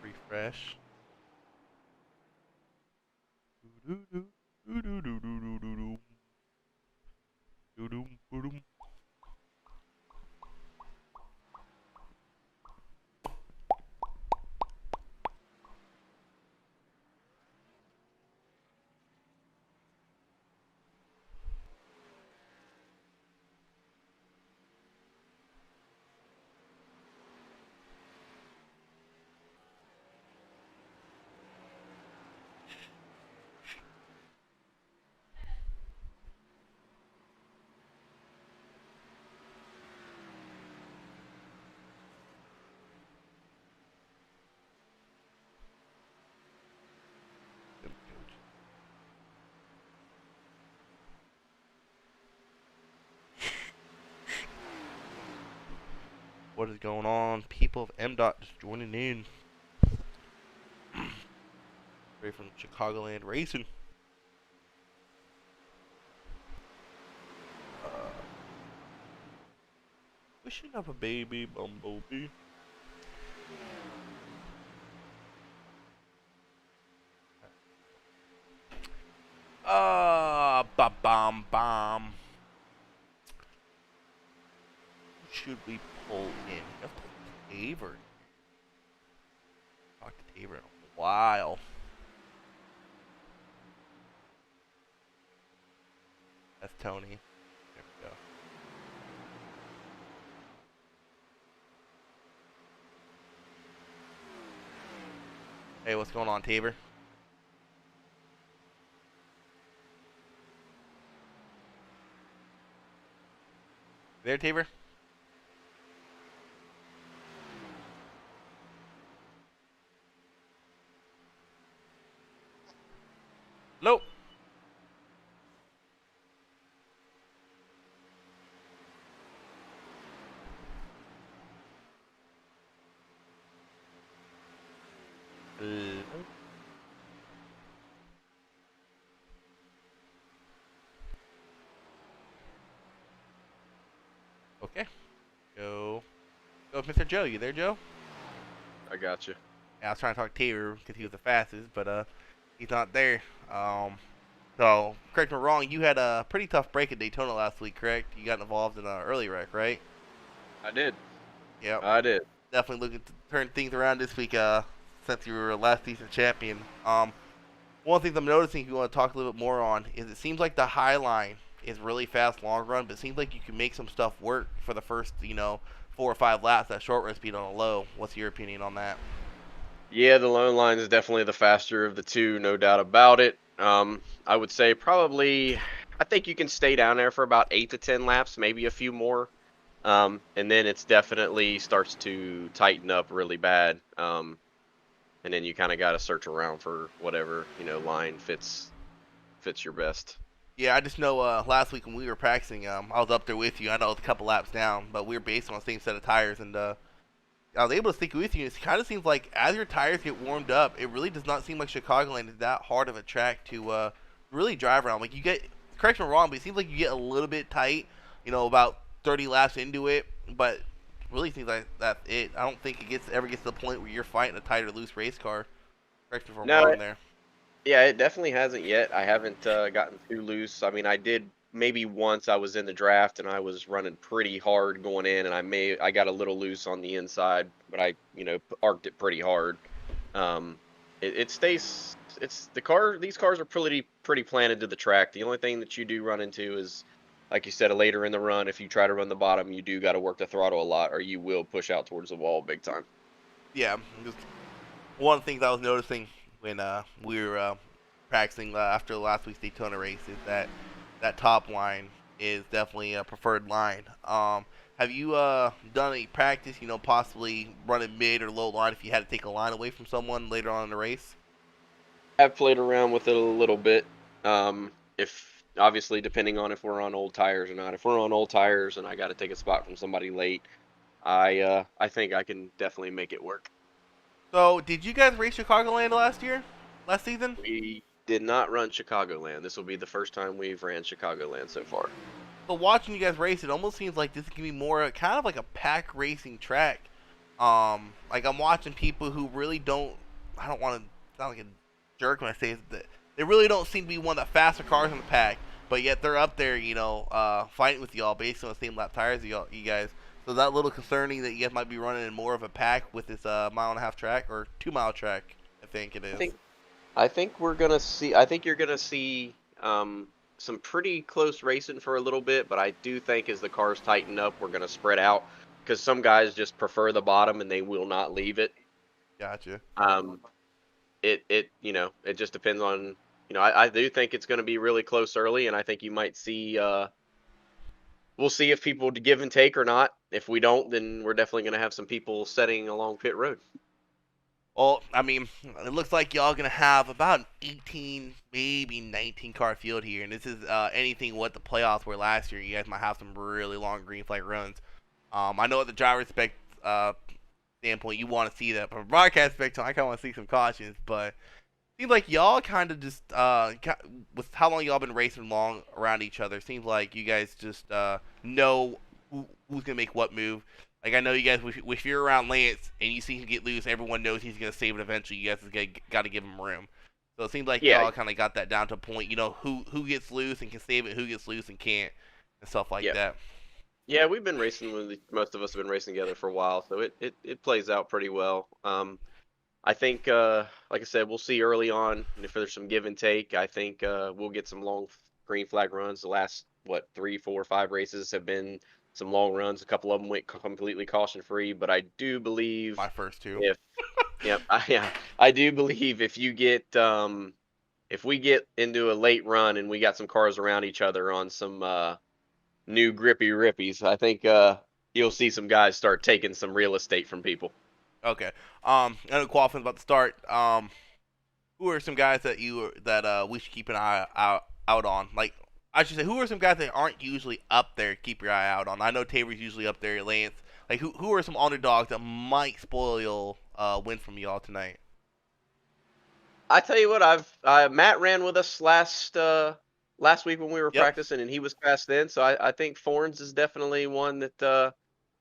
Refresh. Doo-doo-doo-doo-doo-doo-doo-doo-doo. Doo-doom, doo-doom. What is going on? People of MDOT just joining in. Straight from Chicagoland Racing. Uh, wishing up a baby bumblebee. Ba bam bam. Who should we pull in? Let's pull Taver. Talk to Taver in a while. That's Tony. There we go. Hey, what's going on, Taver? There, Taver? Nope. Okay. Go. Go, Mr. Joe. You there, Joe? I got you. Yeah, I was trying to talk to Taver because he was the fastest, but he's not there. So correct me if I'm wrong. You had a pretty tough break at Daytona last week, correct? You got involved in an early wreck, right? I did. Yep. I did. Definitely looking to turn things around this week. Since you were last season champion. One of the things I'm noticing, if you want to talk a little bit more on, is it seems like the high line is really fast long run, but it seems like you can make some stuff work for the first, 4 or 5 laps. That short run speed on a low. What's your opinion on that? Yeah, the lone line is definitely the faster of the two, no doubt about it. I would say probably, I think you can stay down there for about 8 to 10 laps, maybe a few more. And then it's definitely starts to tighten up really bad. And then you kind of got to search around for whatever, line fits your best. Yeah, I just know last week when we were practicing, I was up there with you. I know it's a couple laps down, but we were based on the same set of tires, and I was able to stick with you. It kind of seems like as your tires get warmed up, it really does not seem like Chicagoland is that hard of a track to really drive around. Like you get, correct me if I'm wrong, but it seems like you get a little bit tight, about 30 laps into it, but really seems like that's it. I don't think it ever gets to the point where you're fighting a tight or loose race car. Correct me if I'm No, wrong there. yeah, it definitely hasn't yet. I haven't gotten too loose. I mean, I did maybe once. I was in the draft and I was running pretty hard going in, and I got a little loose on the inside, but I arced it pretty hard. It stays. It's the car. These cars are pretty planted to the track. The only thing that you do run into is, like you said, later in the run. If you try to run the bottom, you do got to work the throttle a lot, or you will push out towards the wall big time. Yeah, just one of the things I was noticing when we were practicing after last week's Daytona race is that that top line is definitely a preferred line. Have you done any practice, possibly running mid or low line if you had to take a line away from someone later on in the race? I've played around with it a little bit. If obviously depending on if we're on old tires or not. If we're on old tires and I got to take a spot from somebody late, I think I can definitely make it work. So, did you guys race Chicagoland last year? Last season? did not run Chicagoland. This will be the first time we've ran Chicagoland so far. So watching you guys race, it almost seems like this is gonna be more kind of like a pack racing track. Like I'm watching people who really don't. I don't want to sound like a jerk when I say that they really don't seem to be one of the faster cars in the pack, but yet they're up there, fighting with y'all based on the same lap tires as you guys. So that little concerning that you guys might be running in more of a pack with this mile-and-a-half track or 2 mile track. I think it I is. think I think we're gonna see. I think you're gonna see some pretty close racing for a little bit, but I do think as the cars tighten up, we're gonna spread out because some guys just prefer the bottom and they will not leave it. Gotcha. Um, it just depends on I do think it's going to be really close early, and I think you might see we'll see if people give and take or not. If we don't, then we're definitely going to have some people setting along pit road. Well, I mean, it looks like y'all gonna have about an 18, maybe 19 car field here, and this is anything what the playoffs were last year. You guys might have some really long green flag runs. I know at the driver spec standpoint, you want to see that. From a broadcast spec, I kind of want to see some cautions, but seems like y'all kind of just with how long y'all been racing long around each other. Seems like you guys just know who's gonna make what move. Like I know you guys, if you're around Lance and you see him get loose, everyone knows he's gonna save it eventually. You guys got to give him room. So it seems like Yeah, y'all kind of got that down to a point. You know who gets loose and can save it, who gets loose and can't, and stuff like yeah, that. yeah. We've been racing with most of us have been racing together for a while, so it plays out pretty well. I think, like I said, we'll see early on if there's some give and take. I think we'll get some long green flag runs. The last, what, 3, 4, 5 races have been some long runs. A couple of them went completely caution free, but I do believe My first two. if, yeah, yeah, I do believe if you get, if we get into a late run and we got some cars around each other on some new grippy rippies, I think you'll see some guys start taking some real estate from people. Okay. I know qualifying's about to start. Who are some guys that we should keep an eye out on? Like I should say, who are some guys that aren't usually up there? Keep your eye out on. I know Tabor's usually up there. Lance. Like who are some underdogs that might spoil win from y'all tonight? I tell you what, Matt ran with us last week when we were Yep. practicing, and he was fast then. So I think Forns is definitely one that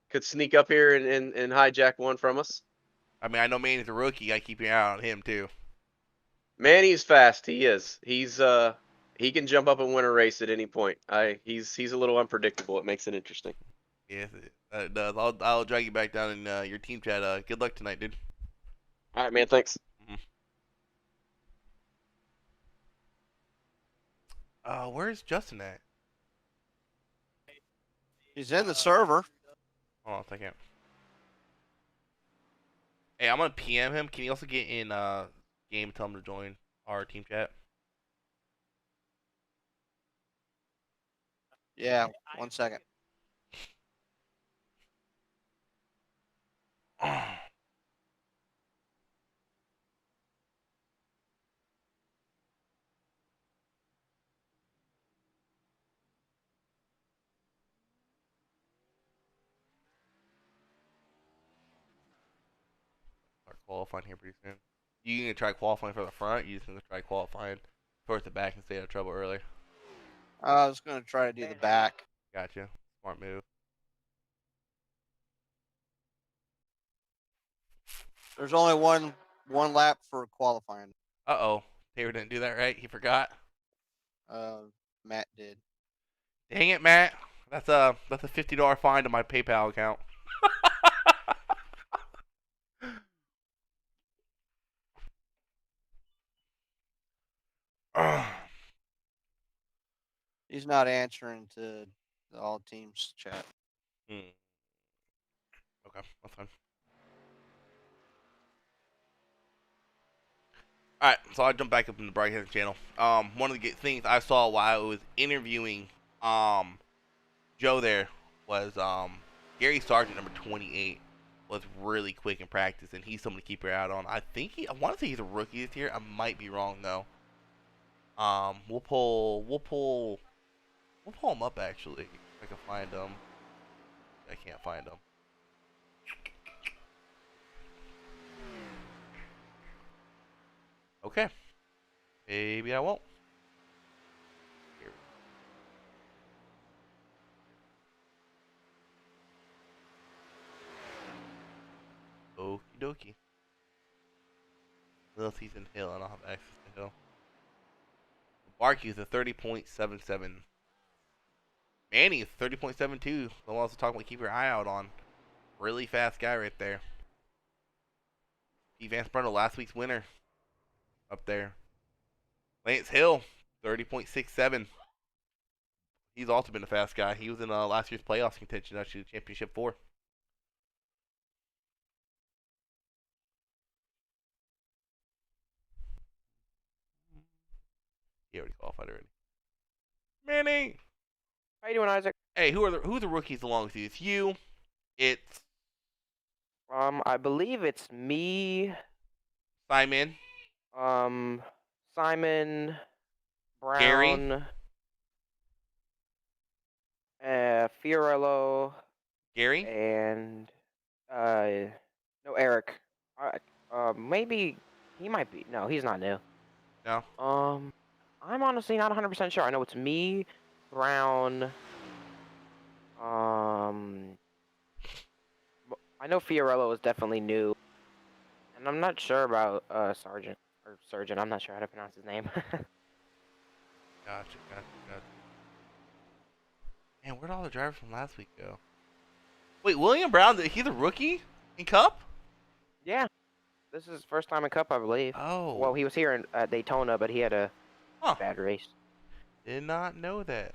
could sneak up here and hijack one from us. I mean, I know Manny's a rookie. I keep your eye on him too. Man, he's fast. He is. He can jump up and win a race at any point. He's a little unpredictable. It makes it interesting. Yes, it does. I'll drag you back down in your team chat. Good luck tonight, dude. All right, man. Thanks. Mhm. Where's Justin at? He's in the server. Hold on a second. Hey, I'm gonna PM him. Can you also get in game? Tell him to join our team chat. Yeah, 1 second. Start qualifying here pretty soon. You gonna try qualifying for the front? You just gonna try qualifying towards the back and stay out of trouble early? I was going to try to do the back. Gotcha. Smart move. There's only one lap for qualifying. Uh-oh. Taylor didn't do that right. He forgot. Matt did. Dang it, Matt. That's a $50 fine to my PayPal account. He's not answering to the all teams chat. Okay, that's fine. All right, so I'll jump back up in the broadcasting channel. One of the things I saw while I was interviewing Joe there was Gary Sargent, number 28, was really quick in practice, and he's someone to keep your eye out on. I want to say he's a rookie this year. I might be wrong though. We'll pull him up actually. If I can find him. I can't find him. Okay. Maybe I won't. Here we go. Okie dokie. Little season hill, I don't have access to hill. Barkey's a 30.77. Manny is 30.72. The one I was talking about, keep your eye out on. Really fast guy right there. P. Vance Brundle, last week's winner. Up there. Lance Hill, 30.67. He's also been a fast guy. He was in last year's playoffs contention, actually, the championship 4. He already qualified already. Manny! How you doing, Isaac? Hey, who are the rookies along with you? It's you. It's I believe it's me, Simon. Simon, Gary. Brown, Fiorello, Gary. and no, Eric. Maybe he might be. No, he's not new. No. I'm honestly not 100% sure. I know it's me, Brown. I know Fiorello is definitely new, and I'm not sure about Sergeant or Surgeon. I'm not sure how to pronounce his name. Gotcha. Man, where'd all the drivers from last week go? Wait, William Brown, he's a rookie in Cup? Yeah, this is his first time in Cup, I believe. Oh. Well, he was here at Daytona, but he had a bad race. Did not know that.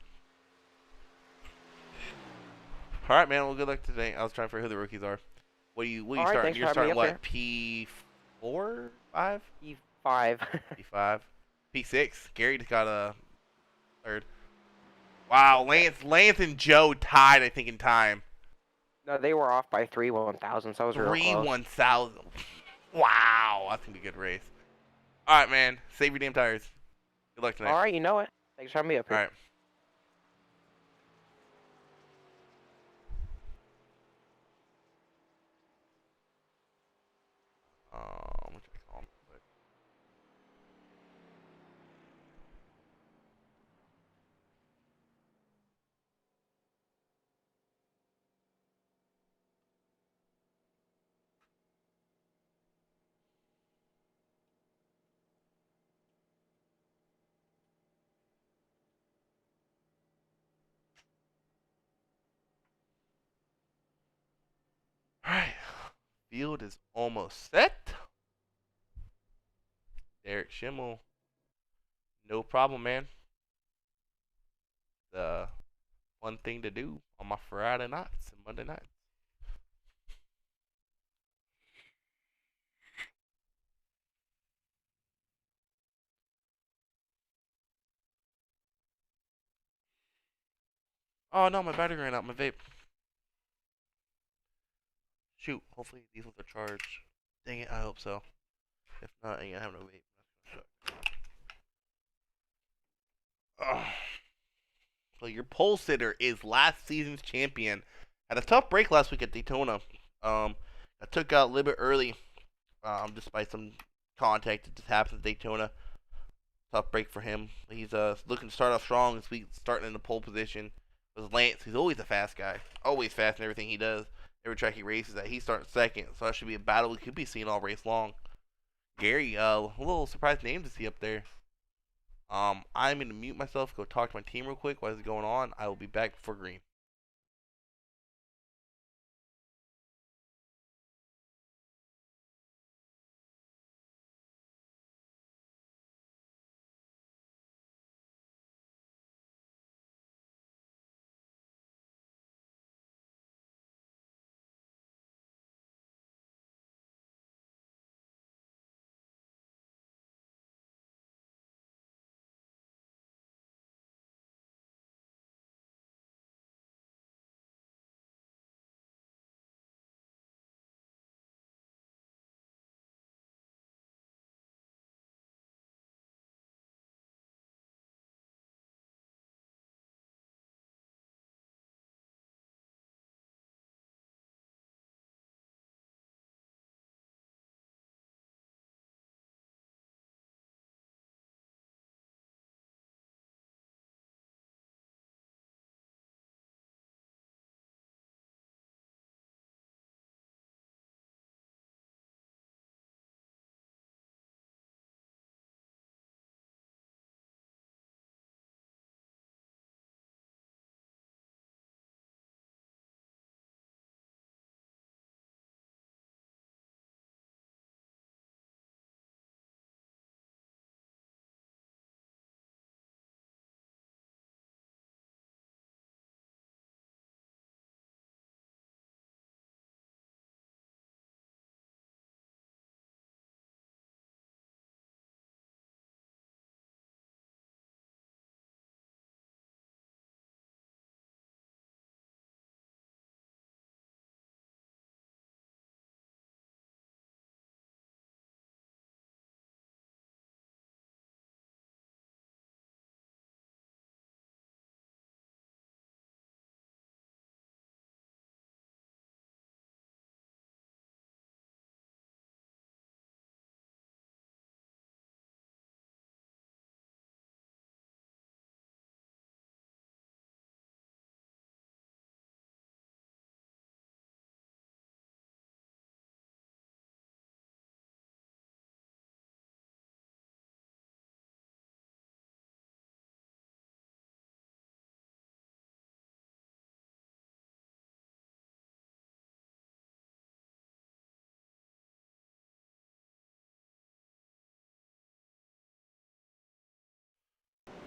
All right, man. Well, good luck today. I was trying to figure who the rookies are. What are you starting? You're starting what? P4, 5? P5. P5. P6. Gary just got a third. Wow, Lance and Joe tied, I think, in time. No, they were off by 3 1,000, so I was real close. 3 1,000. Wow, that's gonna be a good race. All right, man. Save your damn tires. Good luck tonight. All right, you know it. Thanks for having me up here. All right. What should I call him? All right. Field is almost set. Derek Schimmel. No problem, man. The one thing to do on my Friday nights and Monday nights. Oh no, my battery ran out. My vape. Shoot. Hopefully these ones are charged. Dang it. I hope so. If not, I ain't gonna have no vape. Ugh. So your pole sitter is last season's champion. Had a tough break last week at Daytona. I took out a little bit early. Despite some contact that just happened at Daytona. Tough break for him. He's looking to start off strong this week, starting in the pole position. With Lance, who's always a fast guy, always fast in everything he does. Every track he races at, he's starting second, so that should be a battle we could be seeing all race long. Gary, a little surprised name to see up there. I'm gonna mute myself, go talk to my team real quick. What is going on? I will be back before green.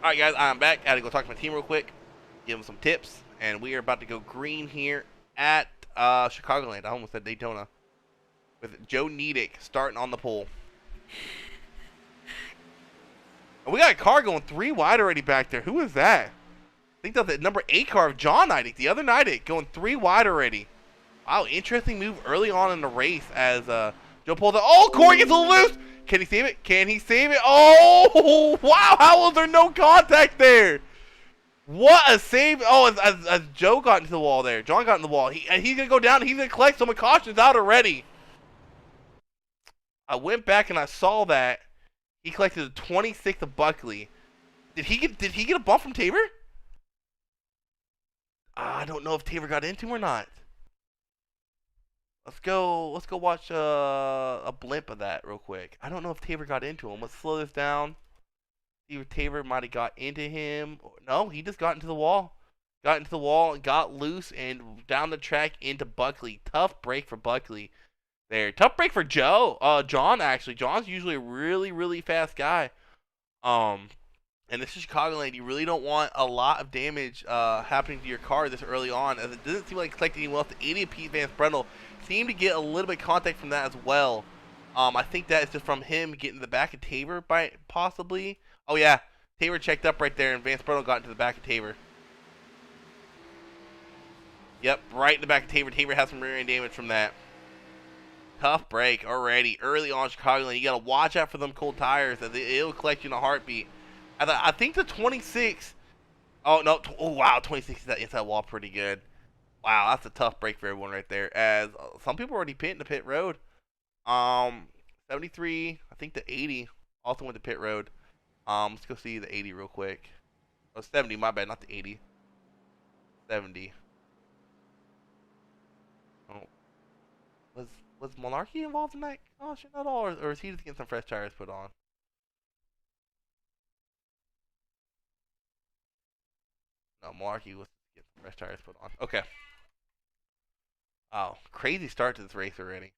All right, guys, I'm back. I had to go talk to my team real quick, give them some tips, and we are about to go green here at Chicagoland. I almost said Daytona. With Joe Nedick starting on the pole. And we got a car going 3 wide already back there. Who is that? I think that's the number 8 car of John Nedick, the other Nedick, going 3 wide already. Wow, interesting move early on in the race as Joe pulls out. Oh, Corey gets a little loose. Can he save it? Can he save it? Oh, wow. How was there no contact there? What a save. Oh, as Joe got into the wall there. John got in the wall. He's going to go down. He's going to collect. Someone cautions out already. I went back and I saw that. He collected a 26 of Buckley. Did he get a bump from Tabor? I don't know if Tabor got into him or not. Let's go watch a blimp of that real quick. I don't know if Tabor got into him. Let's slow this down. See if Tabor might have got into him. No, he just got into the wall. Got into the wall and got loose and down the track into Buckley. Tough break for Buckley there. Tough break for John, actually. John's usually a really, really fast guy. And this is Chicagoland. You really don't want a lot of damage happening to your car this early on, as it doesn't seem like it's collecting anyone else. The 80 of Pete Van Sprendel seemed to get a little bit of contact from that as well. I think that is just from him getting the back of Tabor, possibly. Oh, yeah. Tabor checked up right there, and Van Sprendel got into the back of Tabor. Yep, right in the back of Tabor. Tabor has some rear end damage from that. Tough break already. Early on Chicagoland. You got to watch out for them cold tires, as it'll collect you in a heartbeat. I think the 26. Oh, no. Oh, wow. 26 is inside wall pretty good. Wow, that's a tough break for everyone right there. As some people already pit in the pit road. 73. I think the 80 also went to pit road. Let's go see the 80 real quick. Oh, 70. My bad. Not the 80. 70. Oh. Was Monarchy involved in that caution at all? Or is he just getting some fresh tires put on? No, Monarchy was getting some fresh tires put on. Okay. Oh, crazy start to this race already.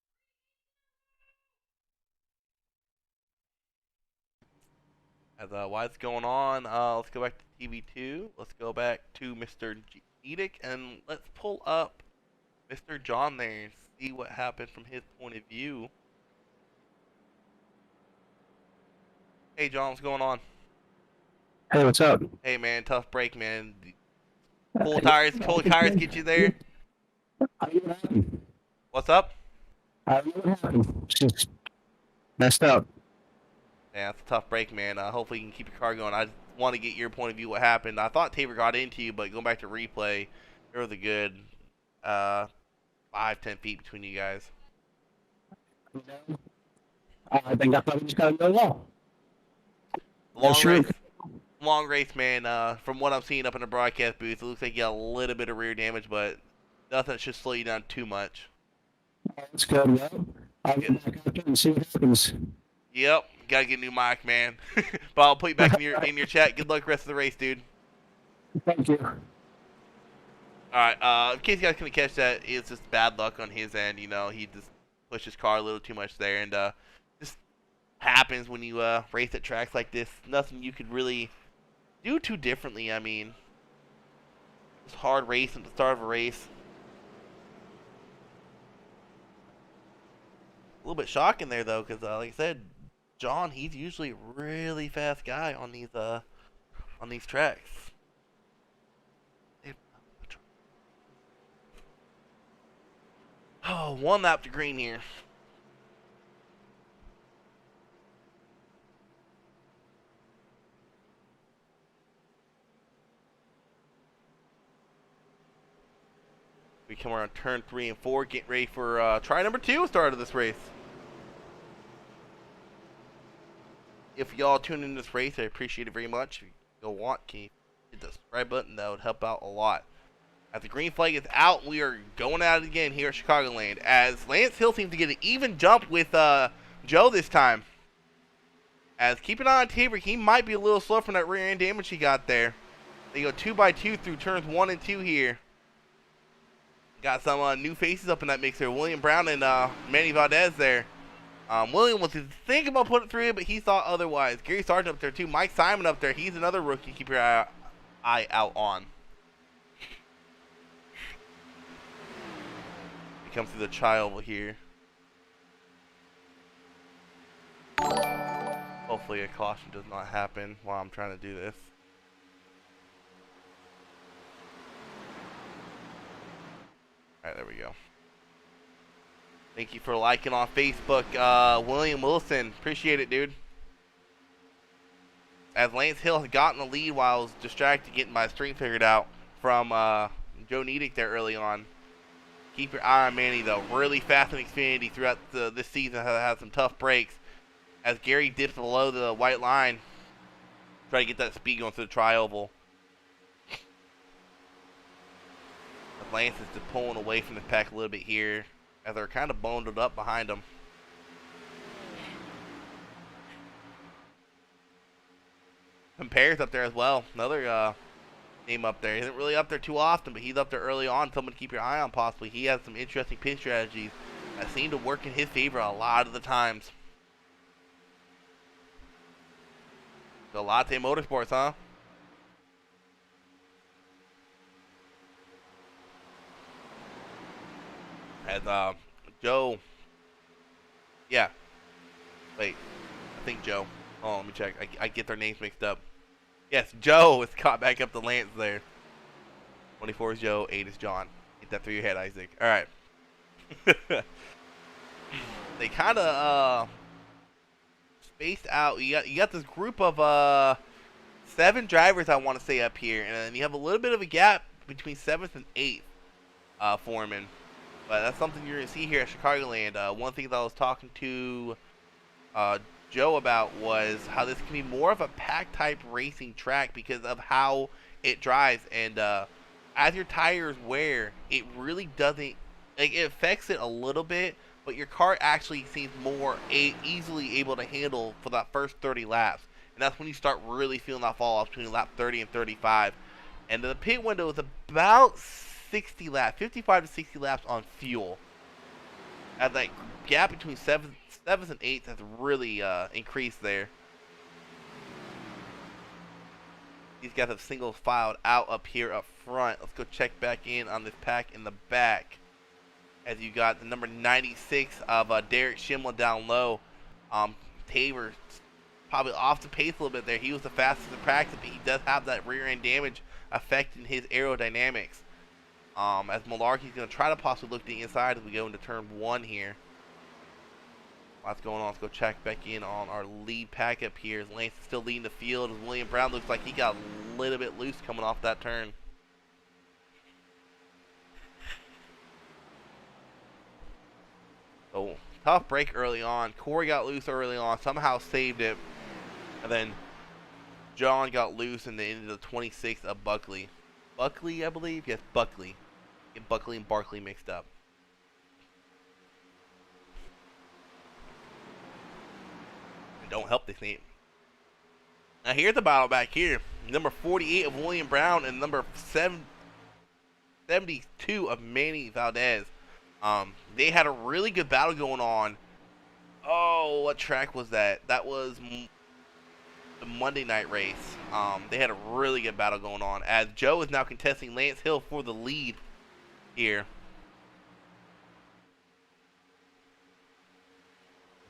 As while it's going on, let's go back to TV2. Let's go back to Mr. Nedick, and let's pull up Mr. John there and see what happened from his point of view. Hey, John, what's going on? Hey, what's up? Hey, man, tough break, man. Cold tires get you there. What's up? It's just messed up. Yeah, it's a tough break, man. Hopefully you can keep your car going. I just want to get your point of view what happened. I thought Tabor got into you, but going back to replay, there was a good 5-10 feet between you guys. I think I probably just got to go long. Long race, man. From what I'm seeing up in the broadcast booth, it looks like you got a little bit of rear damage, but nothing that should slow you down too much. That's good, man. I'll get back out there and see what happens. Yep, gotta get a new mic, man. But I'll put you back in your chat. Good luck rest of the race, dude. Thank you. Alright, in case you guys couldn't catch that, it's just bad luck on his end. You know, he just pushed his car a little too much there, and just happens when you race at tracks like this. Nothing you could really do too differently. I mean, it's hard race at the start of a race. A little bit shocking there, though, because like I said, John, he's usually a really fast guy on these tracks. Oh, 1 lap to green here. We come around turn 3 and 4, get ready for try number 2 start of this race. If y'all tune in this race, I appreciate it very much. If you want, can you hit the subscribe button? That would help out a lot. As the green flag is out, we are going at it again here at Chicagoland. As Lance Hill seems to get an even jump with Joe this time. As keep an eye on Tabor, he might be a little slow from that rear end damage he got there. They go 2x2 through turns 1 and 2 here. Got some new faces up in that mix there. William Brown and Manny Valdez there. William was thinking about putting it through, but he thought otherwise. Gary Sargent up there too. Mike Simon up there. He's another rookie. Keep your eye out on. He comes through the child here. Hopefully a caution does not happen while I'm trying to do this. Alright, there we go. Thank you for liking on Facebook, William Wilson. Appreciate it, dude. As Lance Hill has gotten the lead while I was distracted getting my string figured out from Joe Nedick there early on. Keep your eye on Manny, though. Really fast in Xfinity throughout this season. Has had some tough breaks. As Gary dips below the white line, try to get that speed going through the tri-oval. Lance is just pulling away from the pack a little bit here, as they're kind of bundled up behind him. Compares up there as well. Another name up there. He isn't really up there too often, but he's up there early on. Someone to keep your eye on possibly. He has some interesting pit strategies that seem to work in his favor a lot of the times. So Latte Motorsports, huh? As Joe, yeah, wait, I think Joe. Oh, let me check. I get their names mixed up. Yes, Joe is caught back up to Lance there. 24 is Joe, 8 is John. Get that through your head, Isaac. All right. They kind of spaced out. You got this group of 7 drivers, I want to say, up here, and then you have a little bit of a gap between 7th and 8th foreman. But that's something you're going to see here at Chicagoland. One thing that I was talking to Joe about was how this can be more of a pack-type racing track because of how it drives. And as your tires wear, it really doesn't... Like, it affects it a little bit, but your car actually seems more easily able to handle for that first 30 laps. And that's when you start really feeling that fall off between lap 30 and 35. And the pit window is about 60 laps, 55 to 60 laps on fuel. As that gap between 7th and 8th has really increased there. These guys have single filed out up here up front. Let's go check back in on this pack in the back. As you got the number 96 of Derek Schimla down low. Taver probably off the pace a little bit there. He was the fastest in practice, but he does have that rear end damage affecting his aerodynamics. As Malarkey's going to try to possibly look to the inside as we go into turn 1 here. What's going on? Let's go check back in on our lead pack up here. Lance is still leading the field. As William Brown looks like he got a little bit loose coming off that turn. So, tough break early on. Corey got loose early on. Somehow saved it. And then John got loose in the end of the 26th of Buckley. Buckley, I believe? Yes, Buckley. Get Buckley and Barkley mixed up. And don't help this name. Now here's the battle back here. Number 48 of William Brown and number 72 of Manny Valdez. They had a really good battle going on. Oh, what track was that? That was the Monday night race. They had a really good battle going on as Joe is now contesting Lance Hill for the lead here.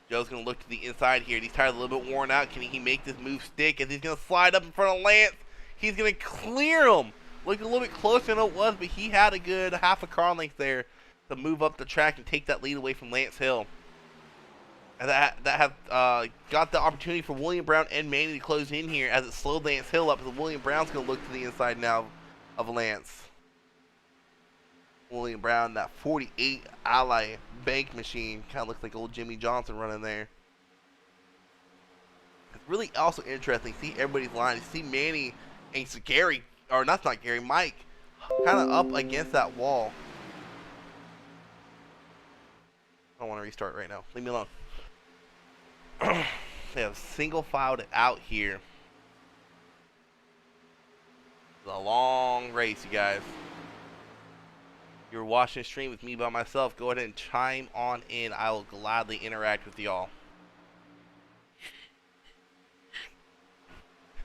Joe's going to look to the inside here. These tires are a little bit worn out. Can he make this move stick as he's going to slide up in front of Lance? He's going to clear him. Looked a little bit closer than it was, but he had a good half a car length there to move up the track and take that lead away from Lance Hill. And that have got the opportunity for William Brown and Manny to close in here as it slowed Lance Hill up. So William Brown's going to look to the inside now of Lance. William Brown, that 48 Ally bank machine, kind of looks like old Jimmy Johnson running there. It's really also interesting to see everybody's line. You see Manny and Gary, or not Gary, Mike, kind of up against that wall. I don't want to restart right now. Leave me alone. They have single filed it out here. It's a long race, you guys. you're watching a stream with me by myself, go ahead and chime on in. I will gladly interact with y'all.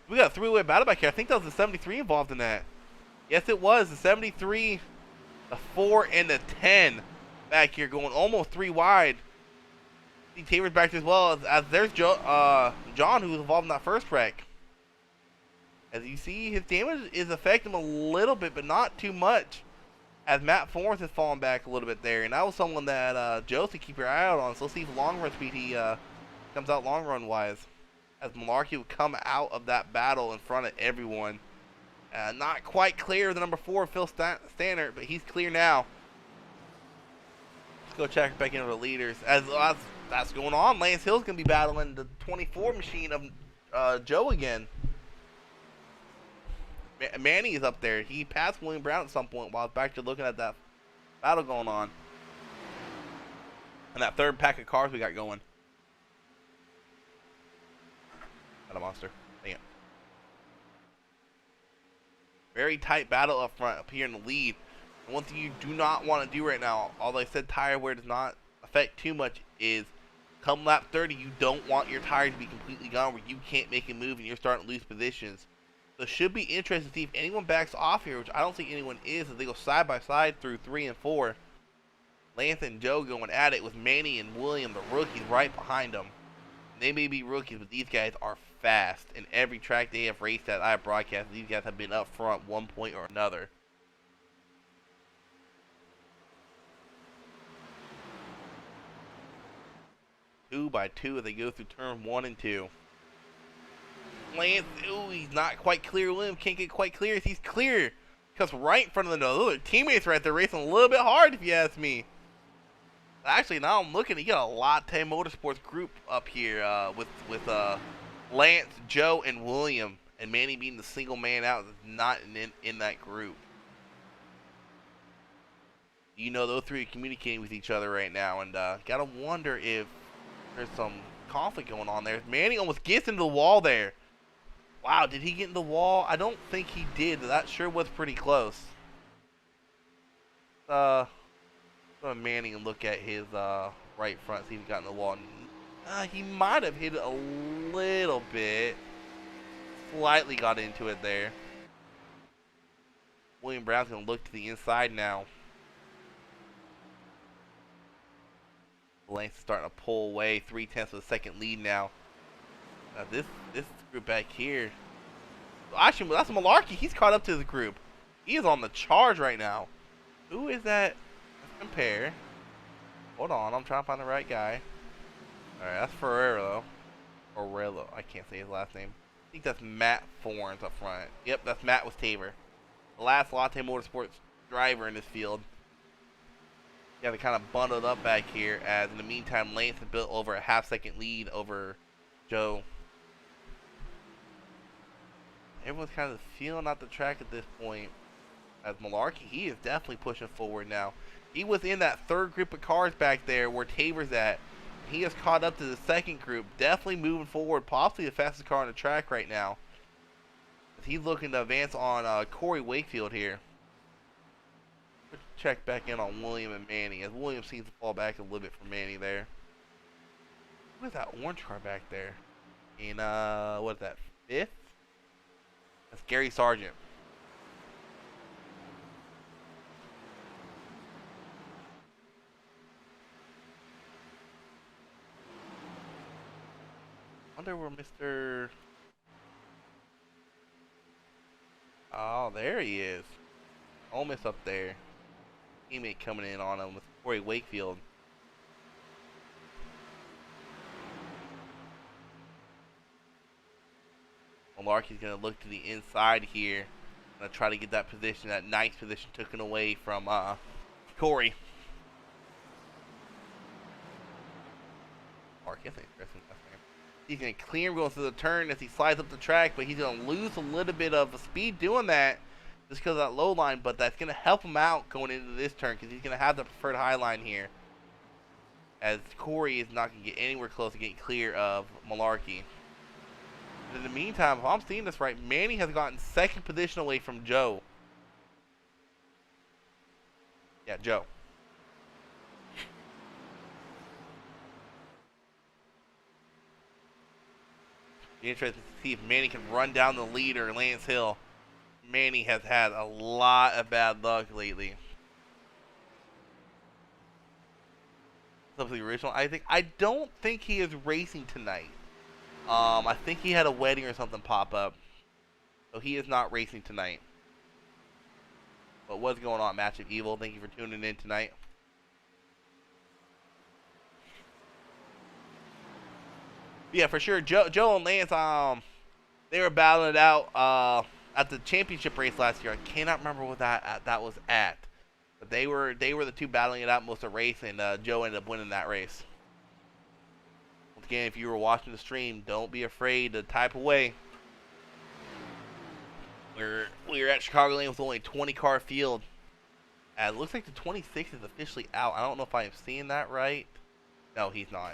We got a three-way battle back here. I think that was the 73 involved in that. Yes, it was. The 73, the 4, and the 10 back here going almost 3 wide. See Tabor's back as well as there's John, who was involved in that first wreck. As you see, his damage is affecting him a little bit, but not too much. As Matt Forrest has fallen back a little bit there. And that was someone that Joe should keep your eye out on. So let's see if long run speed he comes out long run wise. As Malarkey would come out of that battle in front of everyone. Not quite clear the number 4, Phil Stannard, but he's clear now. Let's go check back into the leaders. As that's going on, Lance Hill's going to be battling the 24 machine of Joe again. Manny is up there. He passed William Brown at some point while I was back to looking at that battle going on. And that third pack of cars we got going. Not a monster. Dang it. Very tight battle up front, up here in the lead. And one thing you do not want to do right now, although I said tire wear does not affect too much, is come lap 30, you don't want your tires to be completely gone where you can't make a move and you're starting to lose positions. So it should be interesting to see if anyone backs off here, which I don't think anyone is, as they go side by side through 3 and 4. Lance and Joe going at it with Manny and William, the rookies, right behind them. They may be rookies, but these guys are fast. In every track they have raced at, I have broadcast, these guys have been up front one point or another. Two by two as they go through turn 1 and 2. Lance, ooh, he's not quite clear. William can't get quite clear. He's clear. Because right in front of the nose. Teammates right there racing a little bit hard, if you ask me. Actually, now I'm looking, you got a Latte Motorsports group up here with Lance, Joe, and William. And Manny being the single man out that's not in that group. You know, those three are communicating with each other right now. And gotta wonder if there's some conflict going on there. Manny almost gets into the wall there. Wow, did he get in the wall? I don't think he did. That sure was pretty close. Go to Manning and look at his right front, see if he got in the wall. He might have hit it a little bit. Slightly got into it there. William Brown's going to look to the inside now. Lance is starting to pull away. 3/10 of the second lead now. This group back here. Actually, that's Malarkey. He's caught up to the group. He is on the charge right now. Who is that? Let's compare. Hold on, I'm trying to find the right guy. Alright, that's Ferrero. Orello. I can't say his last name. I think that's Matt Forns up front. Yep, that's Matt with Tabor. The last Latte Motorsports driver in this field. Yeah, they kind of bundled up back here, as in the meantime, Lance has built over a half-second lead over Joe. Everyone's kind of feeling out the track at this point. As Malarkey, he is definitely pushing forward now. He was in that third group of cars back there where Tabor's at. He has caught up to the second group, definitely moving forward, possibly the fastest car on the track right now. As he's looking to advance on Corey Wakefield here. Let's check back in on William and Manny, as William seems to fall back a little bit for Manny there. What is that orange car back there? In, what is that, 5th? That's Gary Sargent. Wonder where Mr. Oh, there he is. Almost up there. Teammate coming in on him with Corey Wakefield. Malarkey's going to look to the inside here. Going to try to get that position, that nice position taken away from Corey. Malarkey, that's interesting. He's going to clear him going through the turn as he slides up the track, but he's going to lose a little bit of speed doing that just because of that low line, but that's going to help him out going into this turn because he's going to have the preferred high line here. As Corey is not going to get anywhere close to getting clear of Malarkey. In the meantime, if I'm seeing this right, Manny has gotten second position away from Joe. Yeah, Joe. Be interested to see if Manny can run down the leader, Lance Hill. Manny has had a lot of bad luck lately. Up to the original. I don't think he is racing tonight. I think he had a wedding or something pop up, so he is not racing tonight. But what's going on, Match of Evil? Thank you for tuning in tonight. Yeah, for sure. Joe and Lance, they were battling it out at the championship race last year. I cannot remember what that was at, but they were the two battling it out most of the race, and Joe ended up winning that race. Once again, if you were watching the stream, don't be afraid to type away. We're at Chicagoland with only a 20-car field. It looks like the 26 is officially out. I don't know if I am seeing that right. No, he's not.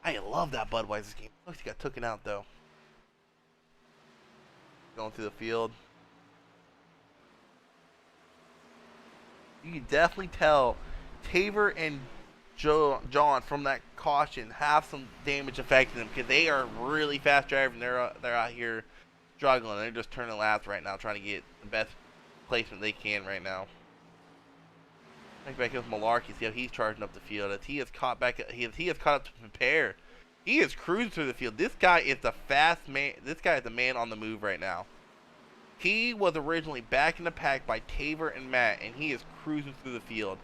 I love that Budweiser game. Looks like he got taken out though. Going through the field. You can definitely tell Taver and John from that caution have some damage affecting them because they are really fast driving. They're out here struggling. They're just turning laps right now, trying to get the best placement they can right now. Back with Malarkey, see how he's charging up the field. As he has caught back, he has caught up to prepare. He is cruising through the field. This guy is the fast man. This guy is the man on the move right now. He was originally back in the pack by Taver and Matt, and he is cruising through the field.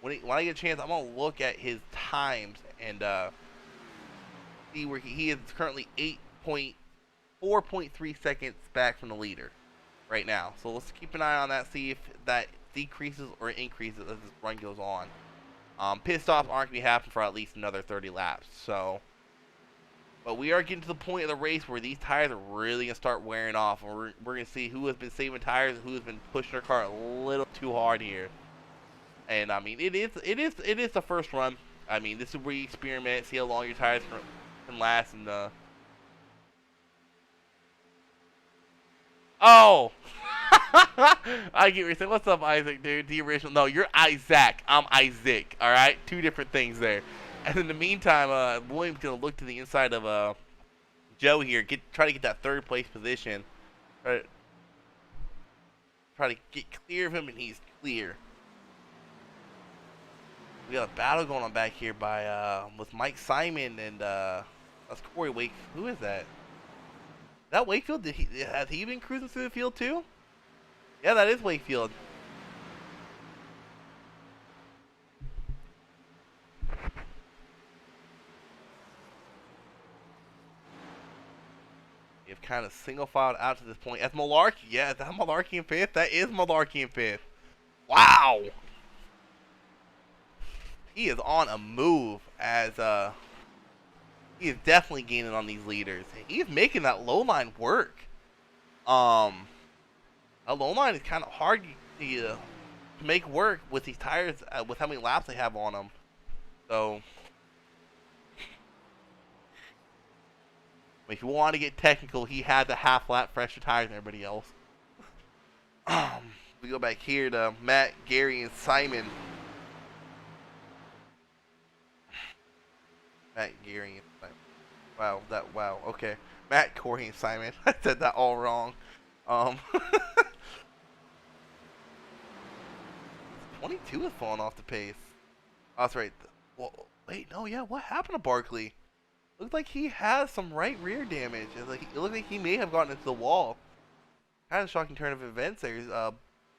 When I get a chance, I'm gonna look at his times and see where he is currently 4.3 seconds back from the leader right now. So let's keep an eye on that. See if that decreases or increases as this run goes on. Pit stops aren't going to be happening for at least another 30 laps. So, but we are getting to the point of the race where these tires are really going to start wearing off. And we're going to see who has been saving tires and who has been pushing their car a little too hard here. And I mean, it is the first run. I mean, this is where you experiment, see how long your tires can last, and oh. I get what you're saying. What's up, Isaac, dude? The original. No, you're Isaac. I'm Isaac. All right, two different things there. And in the meantime, William's gonna look to the inside of Joe here. Try to get that third place position. Try to get clear of him, and he's clear. We got a battle going on back here by with Mike Simon and that's Corey Wake. Who is that? That Wakefield? Has he been cruising through the field too? Yeah, that is Wakefield. You've kind of single filed out to this point. That's Malarkey. Yeah, is that Malarkey in fifth? That is Malarkey in fifth. Wow. He is on a move as he is definitely gaining on these leaders. He is making that low line work. A low line is kind of hard to make work with these tires, with how many laps they have on them. So, if you want to get technical, he had the half lap fresher tires than everybody else. We go back here to Matt, Gary, and Simon. Matt, Gary, and Simon. Wow, okay. Matt, Corey, and Simon. I said that all wrong. 22 is falling off the pace. Oh, that's right. Well, wait, no, yeah, what happened to Barkley? Looks like he has some right rear damage. It looks like he may have gotten into the wall. Kind of shocking turn of events there.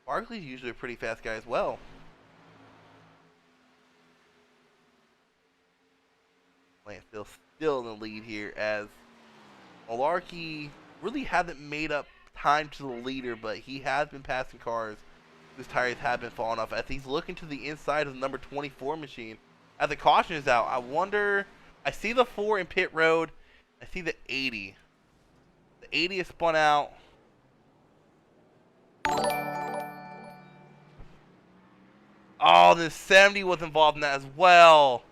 Barkley's usually a pretty fast guy as well. Lance still in the lead here as Malarkey really hasn't made up time to the leader, but he has been passing cars whose tires have been falling off as he's looking to the inside of the number 24 machine. As the caution is out, I wonder, I see the 4 in pit road, I see the 80. The 80 is spun out. Oh, the 70 was involved in that as well.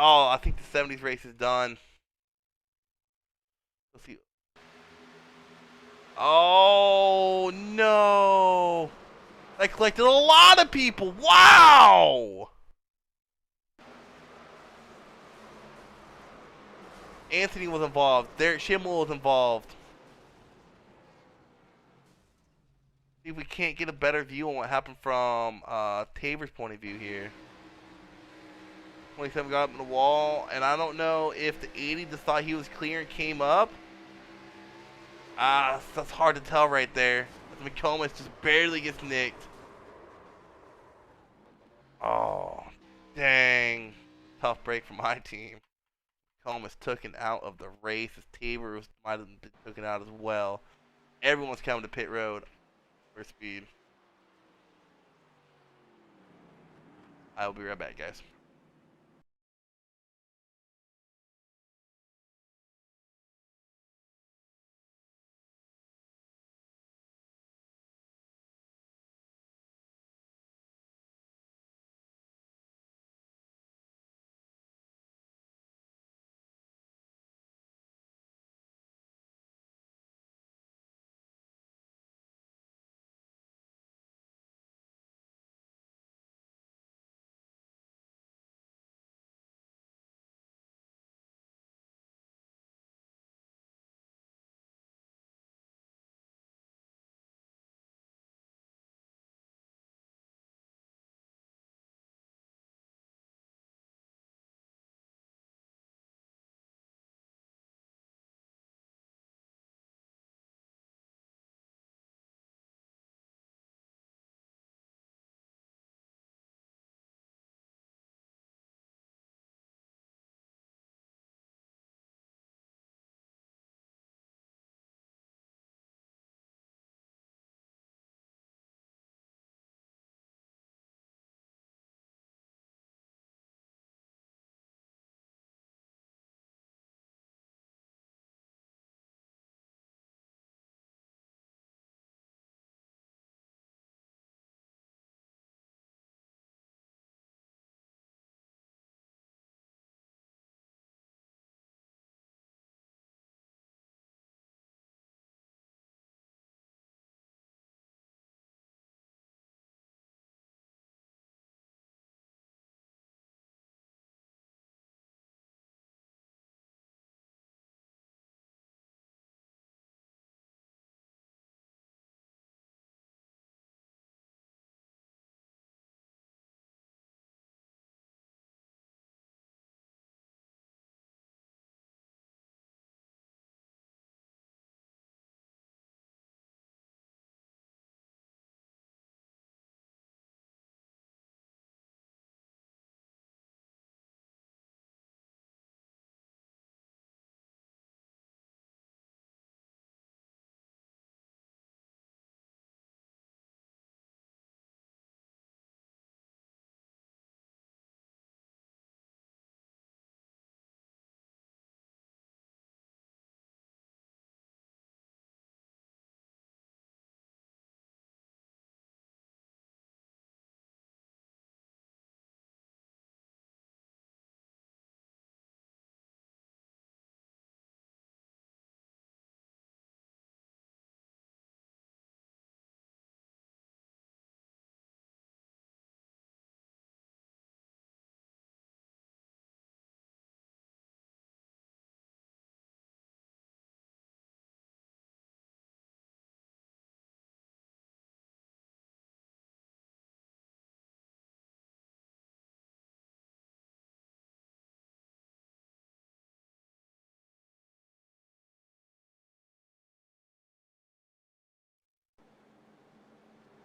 Oh, I think the 70s race is done. Let's see. Oh, no. That collected a lot of people. Wow! Anthony was involved. Derek Schimmel was involved. See if we can't get a better view on what happened from Tabor's point of view here. 27 got up in the wall, and I don't know if the 80 just thought he was clear and came up. That's hard to tell right there. McComas just barely gets nicked. Oh, dang. Tough break for my team. McComas taken out of the race as Tabor might have been taken out as well. Everyone's coming to pit road for speed. I will be right back, guys.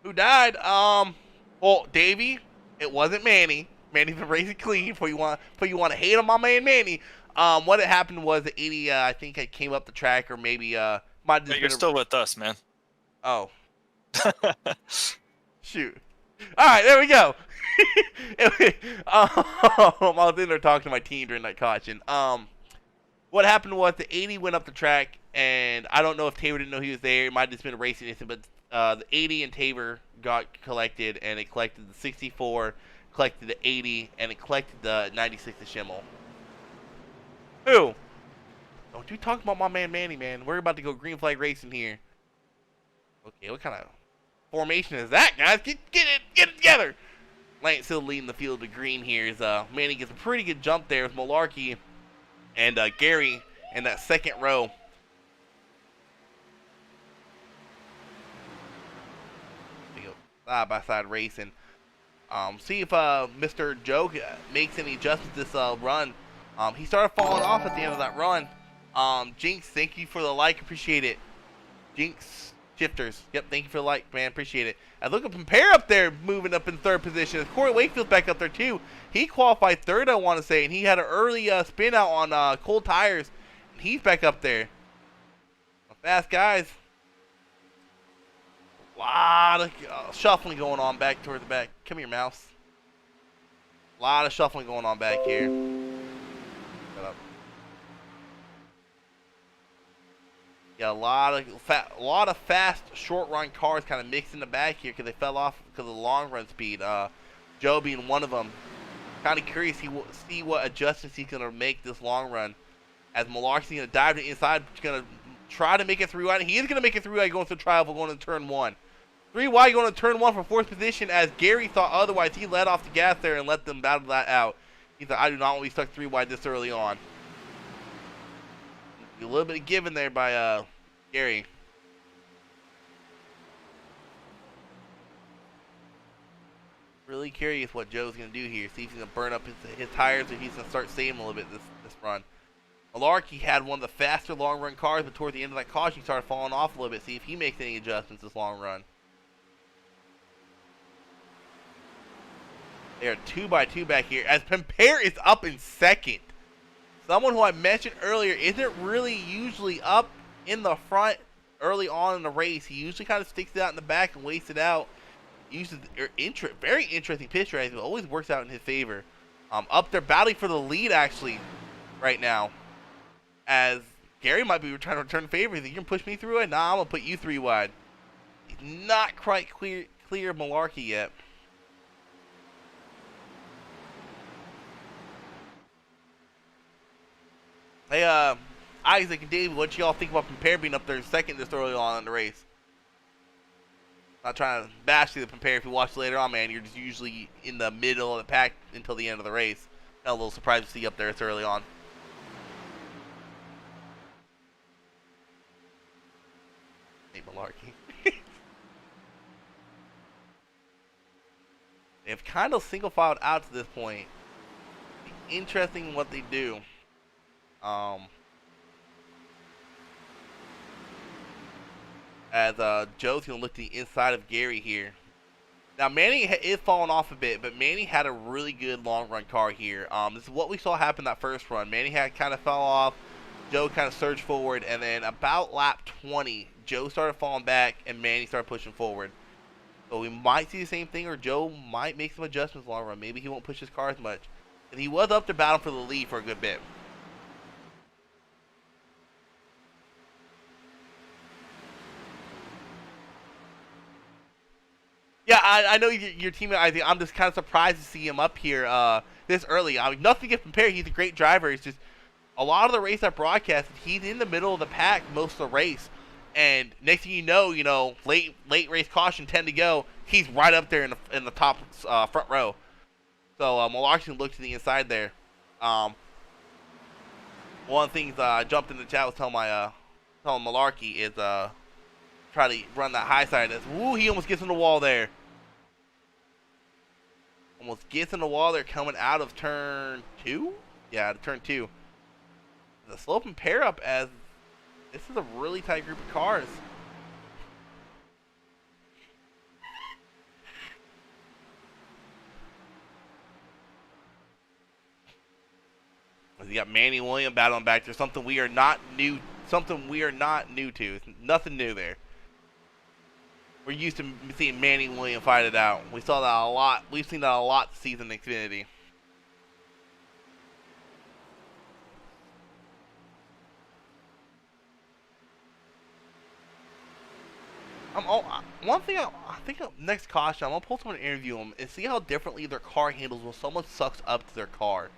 Who died? Well, Davey. It wasn't Manny. Manny's been racing clean. For you want to hate on my man Manny. What had happened was the 80. I think it came up the track, or maybe might have just But you're still with us, man. Oh, shoot. All right, there we go. I was in there talking to my team during that caution. What happened was the 80 went up the track, and I don't know if Tabor didn't know he was there. It might have just been a racing incident, but the 80 and Tabor got collected, and it collected the 64, collected the 80, and it collected the 96 of Schimmel. Who? Don't you talk about my man Manny, man. We're about to go green flag racing here. Okay, what kind of formation is that, guys? Get it together. Lance still leading the field to green here. As Manny gets a pretty good jump there with Malarkey and Gary in that second row. Side by side racing. See if Mr. Joe makes any adjustments this run. He started falling off at the end of that run. Jinx, thank you for the like, appreciate it. Jinx Shifters, yep, thank you for the like, man, appreciate it. And look at Compare up there, moving up in third position. Corey Wakefield's back up there too. He qualified third, I want to say, and he had an early spin out on cold tires. And he's back up there. Fast guys. A lot of shuffling going on back towards the back. Come here, mouse. A lot of shuffling going on back here. Shut up. Yeah, a lot of fast short run cars kind of mixed in the back here because they fell off because of the long run speed. Joe being one of them. Kind of curious to see what adjustments he's gonna make this long run. As Malarkey's gonna dive to the inside, gonna try to make it 3 wide. He is gonna make it 3 wide going to trial, going to turn 1. 3 wide going to turn 1 for 4th position. As Gary thought otherwise, he let off the gas there and let them battle that out. He said, "I do not want to be stuck 3 wide this early on." A little bit of giving there by Gary. Really curious what Joe's going to do here. See if he's going to burn up his tires or he's going to start saving a little bit this run. Malarkey had one of the faster long run cars, but toward the end of that caution, he started falling off a little bit. See if he makes any adjustments this long run. They are 2x2 back here as Compare is up in second. Someone who I mentioned earlier isn't really usually up in the front early on in the race. He usually kind of sticks it out in the back and waits it out. Uses very interesting pit strategy. It always works out in his favor. Up there battling for the lead actually right now. As Gary might be trying to return the favor. He's like, "You can push me through it? Nah, I'm going to put you 3 wide." He's not quite clear of Malarkey yet. Hey, Isaac and David, what y'all think about Compare being up there second this early on in the race? Not trying to bash the Compare. If you watch later on, man, you're just usually in the middle of the pack until the end of the race. Got a little surprised to see you up there this early on. Hey, Malarkey. They've kind of single filed out to this point. Interesting what they do. As Joe's going to look to the inside of Gary here. Now, Manny is falling off a bit, but Manny had a really good long run car here. This is what we saw happen that first run. Manny had kind of fell off. Joe kind of surged forward, and then about lap 20, Joe started falling back, and Manny started pushing forward. So we might see the same thing, or Joe might make some adjustments long run. Maybe he won't push his car as much. And he was up to battle for the lead for a good bit. Yeah, I know your teammate. I'm just kind of surprised to see him up here this early. I mean, nothing to compare. He's a great driver. It's just a lot of the race I broadcasted, he's in the middle of the pack most of the race. And next thing you know, late race caution 10 to go. He's right up there in the top front row. So Malarkey looked to the inside there. One of the things I jumped in the chat was telling Malarkey is try to run that high side. Woo, he almost gets in the wall there. Almost gets in the wall there coming out of turn 2? Yeah, turn 2. The slope and pair up as this is a really tight group of cars. You got Manny Williams battling back there. Something we are not new to. It's nothing new there. We're used to seeing Manny Williams fight it out. We saw that a lot. We've seen that a lot this season in Xfinity. One thing I think next caution, I'm gonna pull someone and interview them and see how differently their car handles when someone sucks up to their car.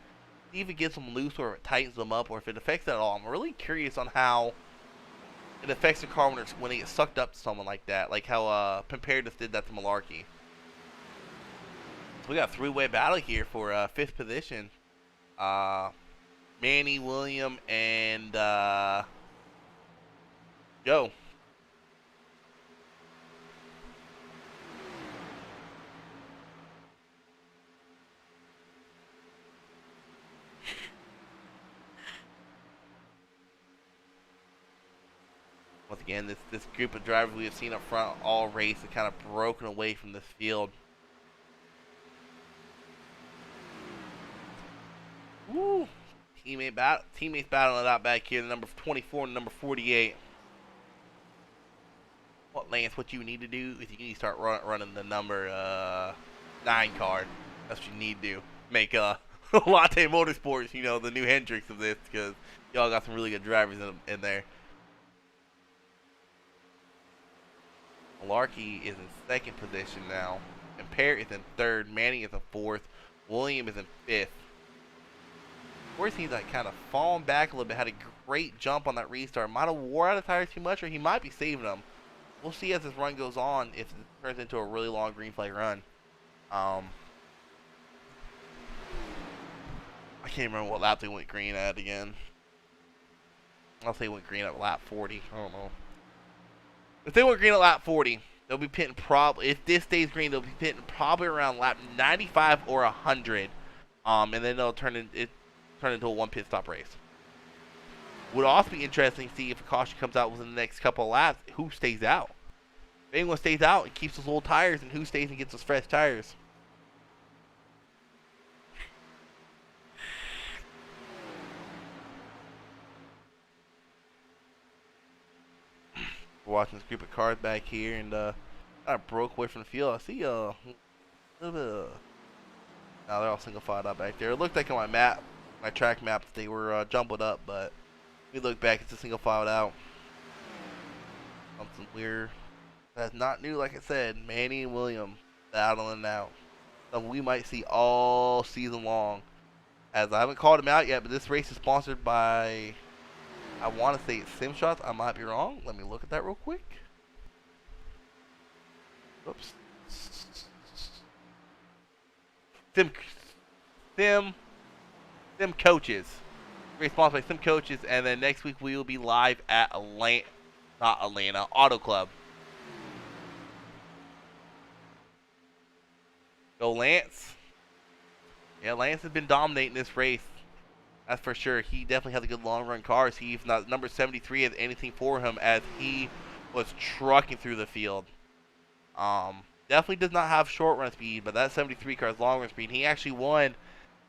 See if it gets them loose or if it tightens them up or if it affects it at all. I'm really curious on how it affects the car when they get sucked up to someone like that, like how Comparative did that to Malarkey. So we got a three-way battle here for 5th position. Manny, William, and Joe. Once again, this group of drivers we have seen up front all race have kind of broken away from this field. Woo! Teammates battling it out back here. The number 24 and number 48. What, Lance? What you need to do is you need to start running the number 9 card. That's what you need to do. Make Latte Motorsports, you know, the new Hendrix of this, because y'all got some really good drivers in there. Malarkey is in 2nd position now. And Parrott is in 3rd. Manning is in 4th. William is in 5th. Of course, he's like kind of fallen back a little bit. Had a great jump on that restart. Might have wore out the tires too much, or he might be saving them. We'll see as this run goes on if it turns into a really long green flag run. I can't remember what lap they went green at again. I'll say went green at lap 40. I don't know. If they went green at lap 40, they'll be pitting probably, if this stays green, they'll be pitting probably around lap 95 or 100. And then they'll turn into a 1 pit stop race. Would also be interesting to see if a caution comes out within the next couple of laps, who stays out. If anyone stays out and keeps those old tires, and who stays and gets those fresh tires. We're watching this group of cars back here, and kind of broke away from the field. I see a little bit of... No, they're all single filed out back there. It looked like on my track map, that they were jumbled up, but we look back, it's a single filed out. Something weird. That's not new, like I said. Manny and William battling out. Something we might see all season long. As I haven't called them out yet, but this race is sponsored by... I want to say it's Sim Shots. I might be wrong. Let me look at that real quick. Oops. Sim Coaches. Race sponsored by Sim Coaches, and then next week we will be live at Atlanta Auto Club. Go Lance. Yeah, Lance has been dominating this race. That's for sure. He definitely has a good long run car. So if not number 73 has anything for him, as he was trucking through the field. Definitely does not have short run speed, but that 73 car has long run speed. He actually won.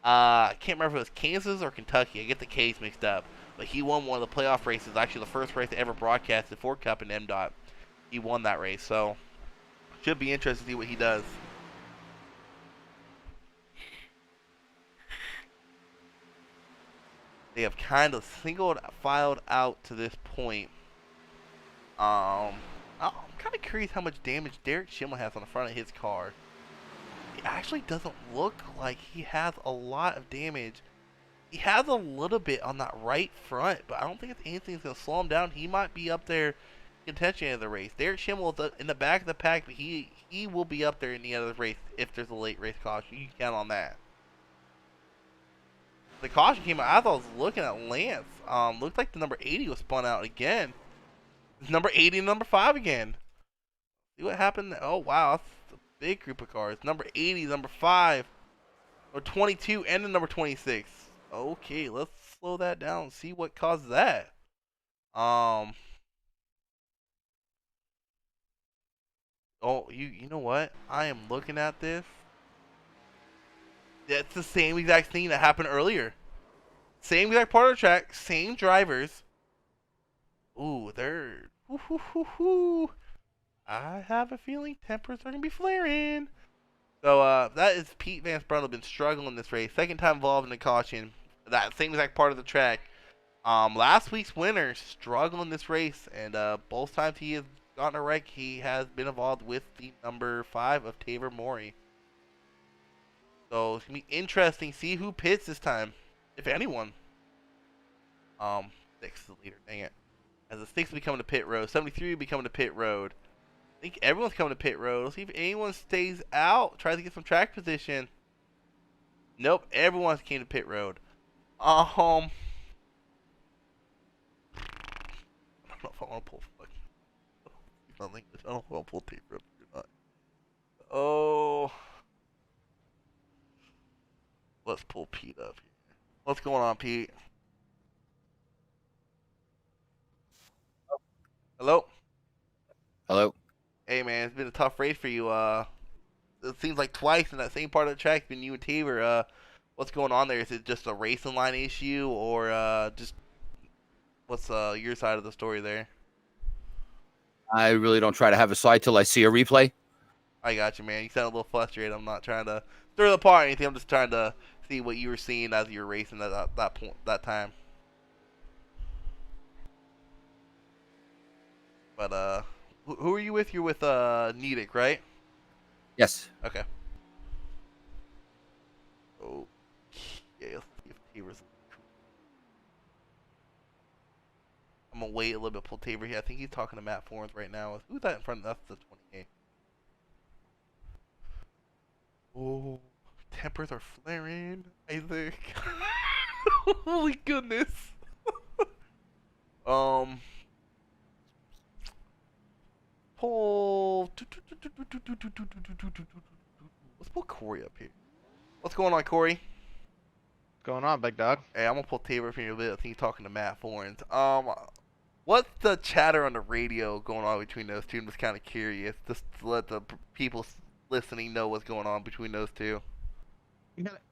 I can't remember if it was Kansas or Kentucky. I get the K's mixed up. But he won one of the playoff races. Actually, the first race ever broadcasted for Cup and MDOT. He won that race. So should be interesting to see what he does. They have kind of filed out to this point. I'm kind of curious how much damage Derek Schimmel has on the front of his car. It actually doesn't look like he has a lot of damage. He has a little bit on that right front, but I don't think it's anything that's going to slow him down. He might be up there in contention of the race. Derek Schimmel is in the back of the pack, but he will be up there in the end of the race if there's a late race caution. You can count on that. The caution came out. I thought I was looking at Lance. Looked like the number 80 was spun out again. It's number 80 and number 5 again. See what happened? Oh, wow. That's a big group of cars. Number 80, number 5, or 22, and the number 26. Okay, let's slow that down and see what caused that. Oh, you know what? I am looking at this. That's the same exact thing that happened earlier. Same exact part of the track, same drivers. Ooh, they're... I have a feeling tempers are going to be flaring. So, that is Pete Van Sprundle. Been struggling this race. Second time involved in the caution. That same exact part of the track. Last week's winner struggling this race. And both times he has gotten a wreck, he has been involved with the number 5 of Taver Mori. So it's going to be interesting to see who pits this time, if anyone. 6 is the leader, dang it. As the 6 will be coming to pit road. 73 will be coming to pit road. I think everyone's coming to pit road. Let's see if anyone stays out. Tries to get some track position. Nope, everyone's came to pit road. I don't know if I want to pull fucking. I don't know if I want to pull taper up or not. Oh. Let's pull Pete up here. What's going on, Pete? Hello? Hello. Hey, man, it's been a tough race for you. It seems like twice in that same part of the track, been you and Tabor. What's going on there? Is it just a racing line issue, or just what's your side of the story there? I really don't try to have a side till I see a replay. I got you, man. You sound a little frustrated. I'm not trying to stir the pot or anything. I'm just trying to see what you were seeing as you were racing at that point, that time. But who are you with? You're with Nedick, right? Yes. Okay. Oh, yeah. Let's see if Tabor's. I'm gonna wait a little bit. Pull Tabor here. I think he's talking to Matt Forens right now. Who's that in front of us? That's the 28. Oh, tempers are flaring. Isaac. Holy goodness. Pull. Let's pull Corey up here. What's going on, Corey? Going on, big dog? Hey, I'm gonna pull Tabor up here a bit. I think he's talking to Matt Forens. What's the chatter on the radio going on between those two? I'm just kind of curious, just to let the people listening know what's going on between those two.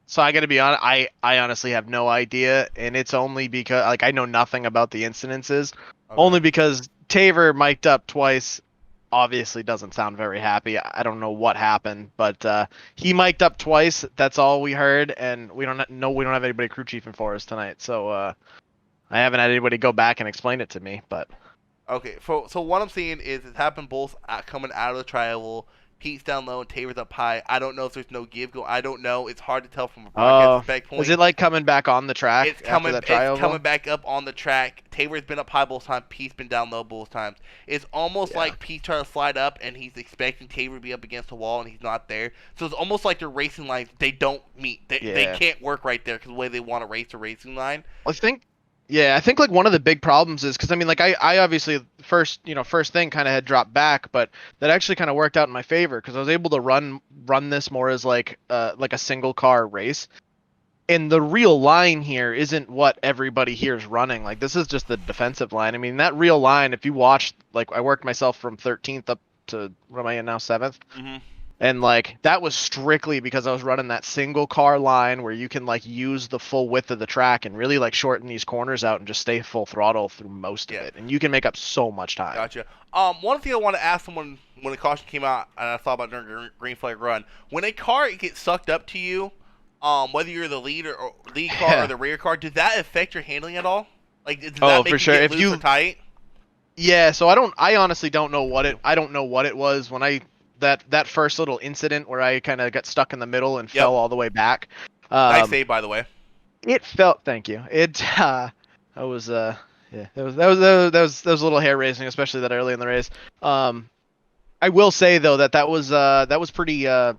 So I got to be honest, I honestly have no idea, and it's only because I know nothing about the incidences. Okay. Only because Tabor mic'd up twice. Obviously, doesn't sound very happy. I don't know what happened, but he mic'd up twice. That's all we heard, and we don't have anybody crew chiefing for us tonight. So I haven't had anybody go back and explain it to me. But Okay, so what I'm seeing is it happened both coming out of the tri-oval. Pete's down low and Tabor's up high. I don't know if there's no give go. I don't know. It's hard to tell from a broadcast spec point. Is it like coming back on the track? It's coming that back up on the track. Tabor's been up high both times. Pete's been down low both times. It's almost like Pete's trying to slide up and he's expecting Tabor to be up against the wall and he's not there. So it's almost like their racing lines, they don't meet. They can't work right there because the way they want to race a racing line. I think like one of the big problems is because I mean like I obviously first thing kind of had dropped back, but that actually kind of worked out in my favor because I was able to run this more as like a single car race. And the real line here isn't what everybody here is running. Like this is just the defensive line. I mean that real line, if you watch, like I worked myself from 13th up to what am I in now, 7th? Mm-hmm. And like that was strictly because I was running that single car line where you can like use the full width of the track and really like shorten these corners out and just stay full throttle through most of it. And you can make up so much time. Gotcha. One thing I want to ask someone when the caution came out and I thought about during the green flag run, when a car gets sucked up to you, whether you're the lead car or the rear car, does that affect your handling at all? Like does that make for sure. You get loose or tight? Yeah, so I honestly don't know what it was when that first little incident where I kind of got stuck in the middle and fell all the way back. Nice save, by the way. It felt. Thank you. That was a little hair raising, especially that early in the race. I will say though that was pretty. The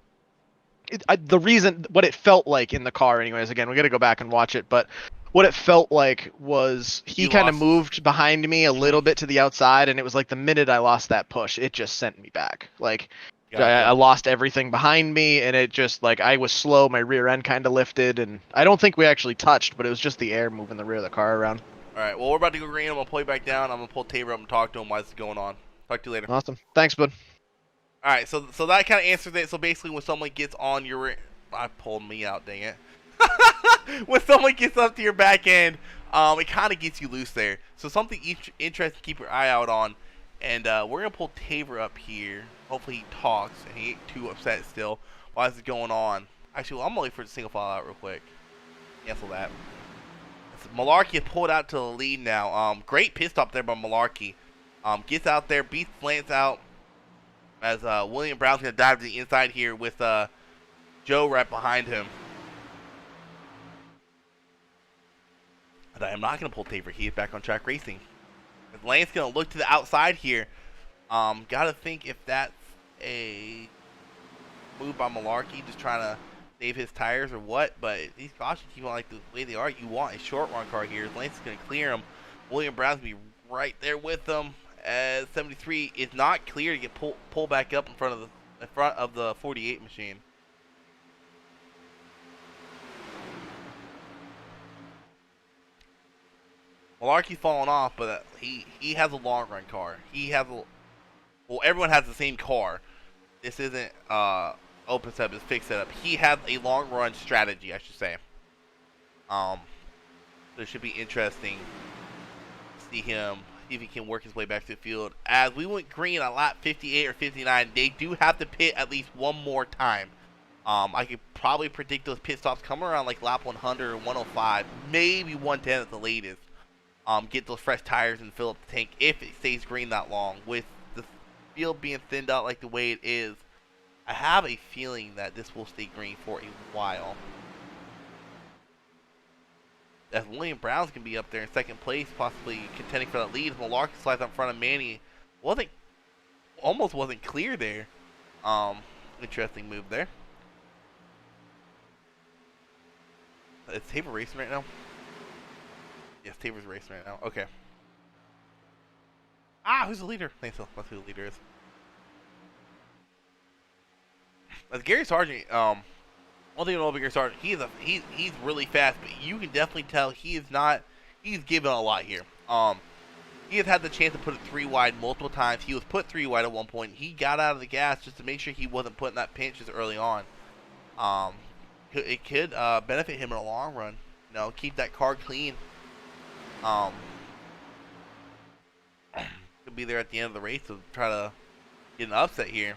reason what it felt like in the car, anyways. Again, we got to go back and watch it, but. What it felt like was he kind of moved behind me a little bit to the outside, and it was like the minute I lost that push, it just sent me back. Like I lost everything behind me, and it just like I was slow. My rear end kind of lifted, and I don't think we actually touched, but it was just the air moving the rear of the car around. All right, well we're about to go green. I'm gonna pull you back down. I'm gonna pull Tabor up and talk to him while this is going on. Talk to you later. Awesome. Thanks, bud. All right, so that kind of answers it. So basically, when someone gets on your, I pulled me out. Dang it. When someone gets up to your back end, it kind of gets you loose there. So something interesting to keep your eye out on. And we're going to pull Tabor up here. Hopefully he talks and he ain't too upset still while this is going on. Actually, well, I'm going to wait for the single file out real quick. Cancel that. Malarkey pulled out to the lead now. Great pit stop there by Malarkey. Gets out there, beats Lance out. As William Brown's going to dive to the inside here with Joe right behind him. But I am not going to pull Tabor. He is back on track racing. Lane's gonna look to the outside here. Gotta think if that's a move by Malarkey, just trying to save his tires or what. But these cautions, you want like the way they are, you want a short run car here. Lance is gonna clear him. William Brown's gonna be right there with them. As 73 is not clear to get pull back up in front of the 48 machine. Malarkey's falling off, but he has a long run car. Well, everyone has the same car. This isn't open setup, it's fixed setup. He has a long run strategy, I should say. So it should be interesting to see him, see if he can work his way back to the field. As we went green on lap 58 or 59, they do have to pit at least one more time. I could probably predict those pit stops coming around like lap 100 or 105, maybe 110 at the latest. Get those fresh tires and fill up the tank if it stays green that long. With the field being thinned out like the way it is, I have a feeling that this will stay green for a while. As William Brown's going to be up there in second place, possibly contending for that lead. Malarkey slides up in front of Manny. Almost wasn't clear there. Interesting move there. Is Tabor racing right now? Yes, Tabor's racing right now. Okay. Who's the leader? Thanks, that's who the leader is. As Gary Sargent, one thing I know about Gary Sargent, he's really fast, but you can definitely tell he's given a lot here. He has had the chance to put it 3 wide multiple times. He was put 3 wide at one point. He got out of the gas just to make sure he wasn't putting that pinch as early on. It could benefit him in the long run. You know, keep that car clean. Could be there at the end of the race to try to get an upset here.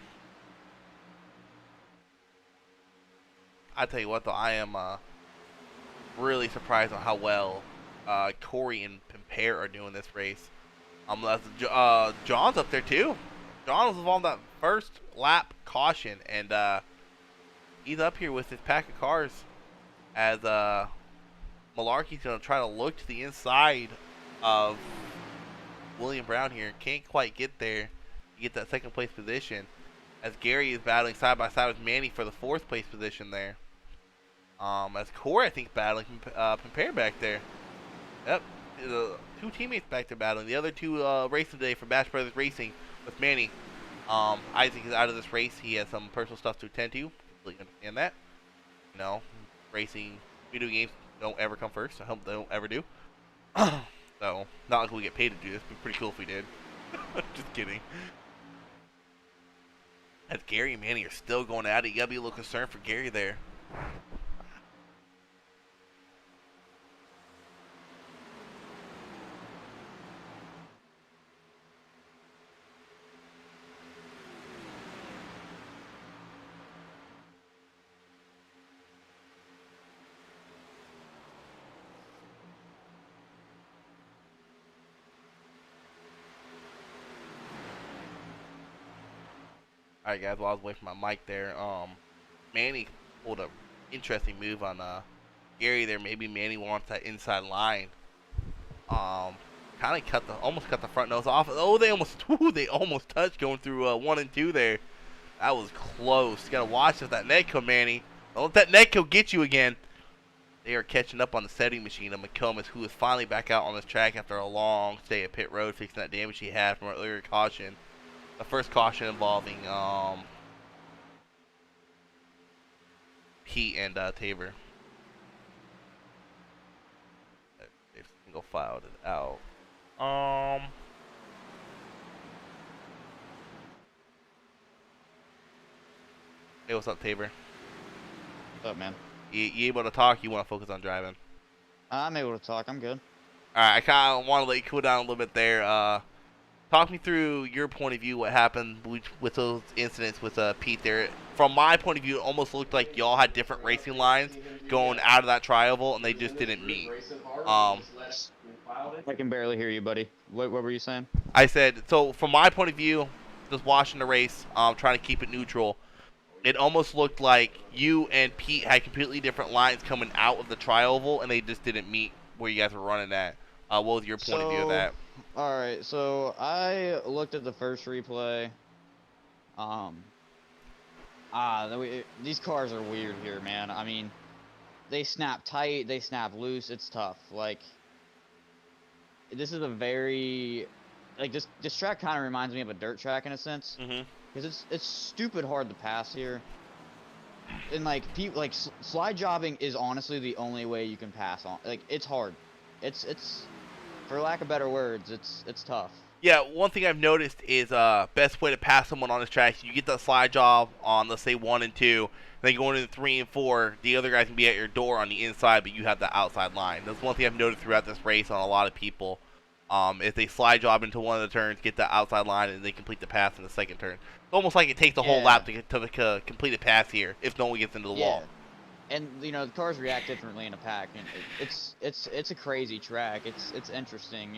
I tell you what, though, I am really surprised on how well Corey and Pimpere are doing this race. John's up there too. John was involved in that first lap caution, and he's up here with his pack of cars as Malarkey's going to try to look to the inside of William Brown here. Can't quite get there to get that second place position, as Gary is battling side by side with Manny for the 4th place position there. As Corey, I think, battling Pimpere back there. Yep, the 2 teammates back there battling. The other 2 racing today from Bash Brothers Racing with Manny. Isaac is out of this race. He has some personal stuff to attend to. Completely understand that. You know, racing video games don't ever come first. I hope they don't ever do. So, not like we get paid to do this. It'd be pretty cool if we did. Just kidding. As Gary and Manny are still going at it, you gotta be a little concerned for Gary there. Alright guys, while I was away from my mic there, Manny pulled a interesting move on Gary there. Maybe Manny wants that inside line. Kind of almost cut the front nose off. Oh, they almost touched going through 1 and 2 there. That was close. You gotta watch that netcode, Manny. Don't let that netcode get you again. They are catching up on the setting machine of McComas, who is finally back out on this track after a long stay at pit road, fixing that damage he had from earlier caution. The first caution involving Pete and Tabor. They've single filed it out. Hey, what's up, Tabor? What's up, man? You able to talk? You want to focus on driving? I'm able to talk. I'm good. All right, I kind of want to let you cool down a little bit there. Talk me through your point of view, what happened with those incidents with Pete there. From my point of view, it almost looked like y'all had different racing lines going out of that tri-oval, and they just didn't meet. I can barely hear you, buddy. What were you saying? I said, so from my point of view, just watching the race, trying to keep it neutral, it almost looked like you and Pete had completely different lines coming out of the tri-oval, and they just didn't meet where you guys were running at. What was your point of view of that? All right. So I looked at the first replay. These cars are weird here, man. I mean, they snap tight, they snap loose. It's tough. Like, this is a very, like, this track kind of reminds me of a dirt track in a sense, Mhm. because it's stupid hard to pass here. And like slide jobbing is honestly the only way you can pass on. Like, it's hard. It's for lack of better words, it's tough. Yeah, one thing I've noticed is best way to pass someone on this track. You get the slide job on, let's say 1 and 2, then going into 3 and 4. The other guys can be at your door on the inside, but you have the outside line. That's one thing I've noticed throughout this race on a lot of people. If they slide job into one of the turns, get the outside line, and they complete the pass in the second turn. It's almost like it takes a whole lap to complete a pass here if no one gets into the wall. And the cars react differently in a pack, and it's a crazy track. It's interesting,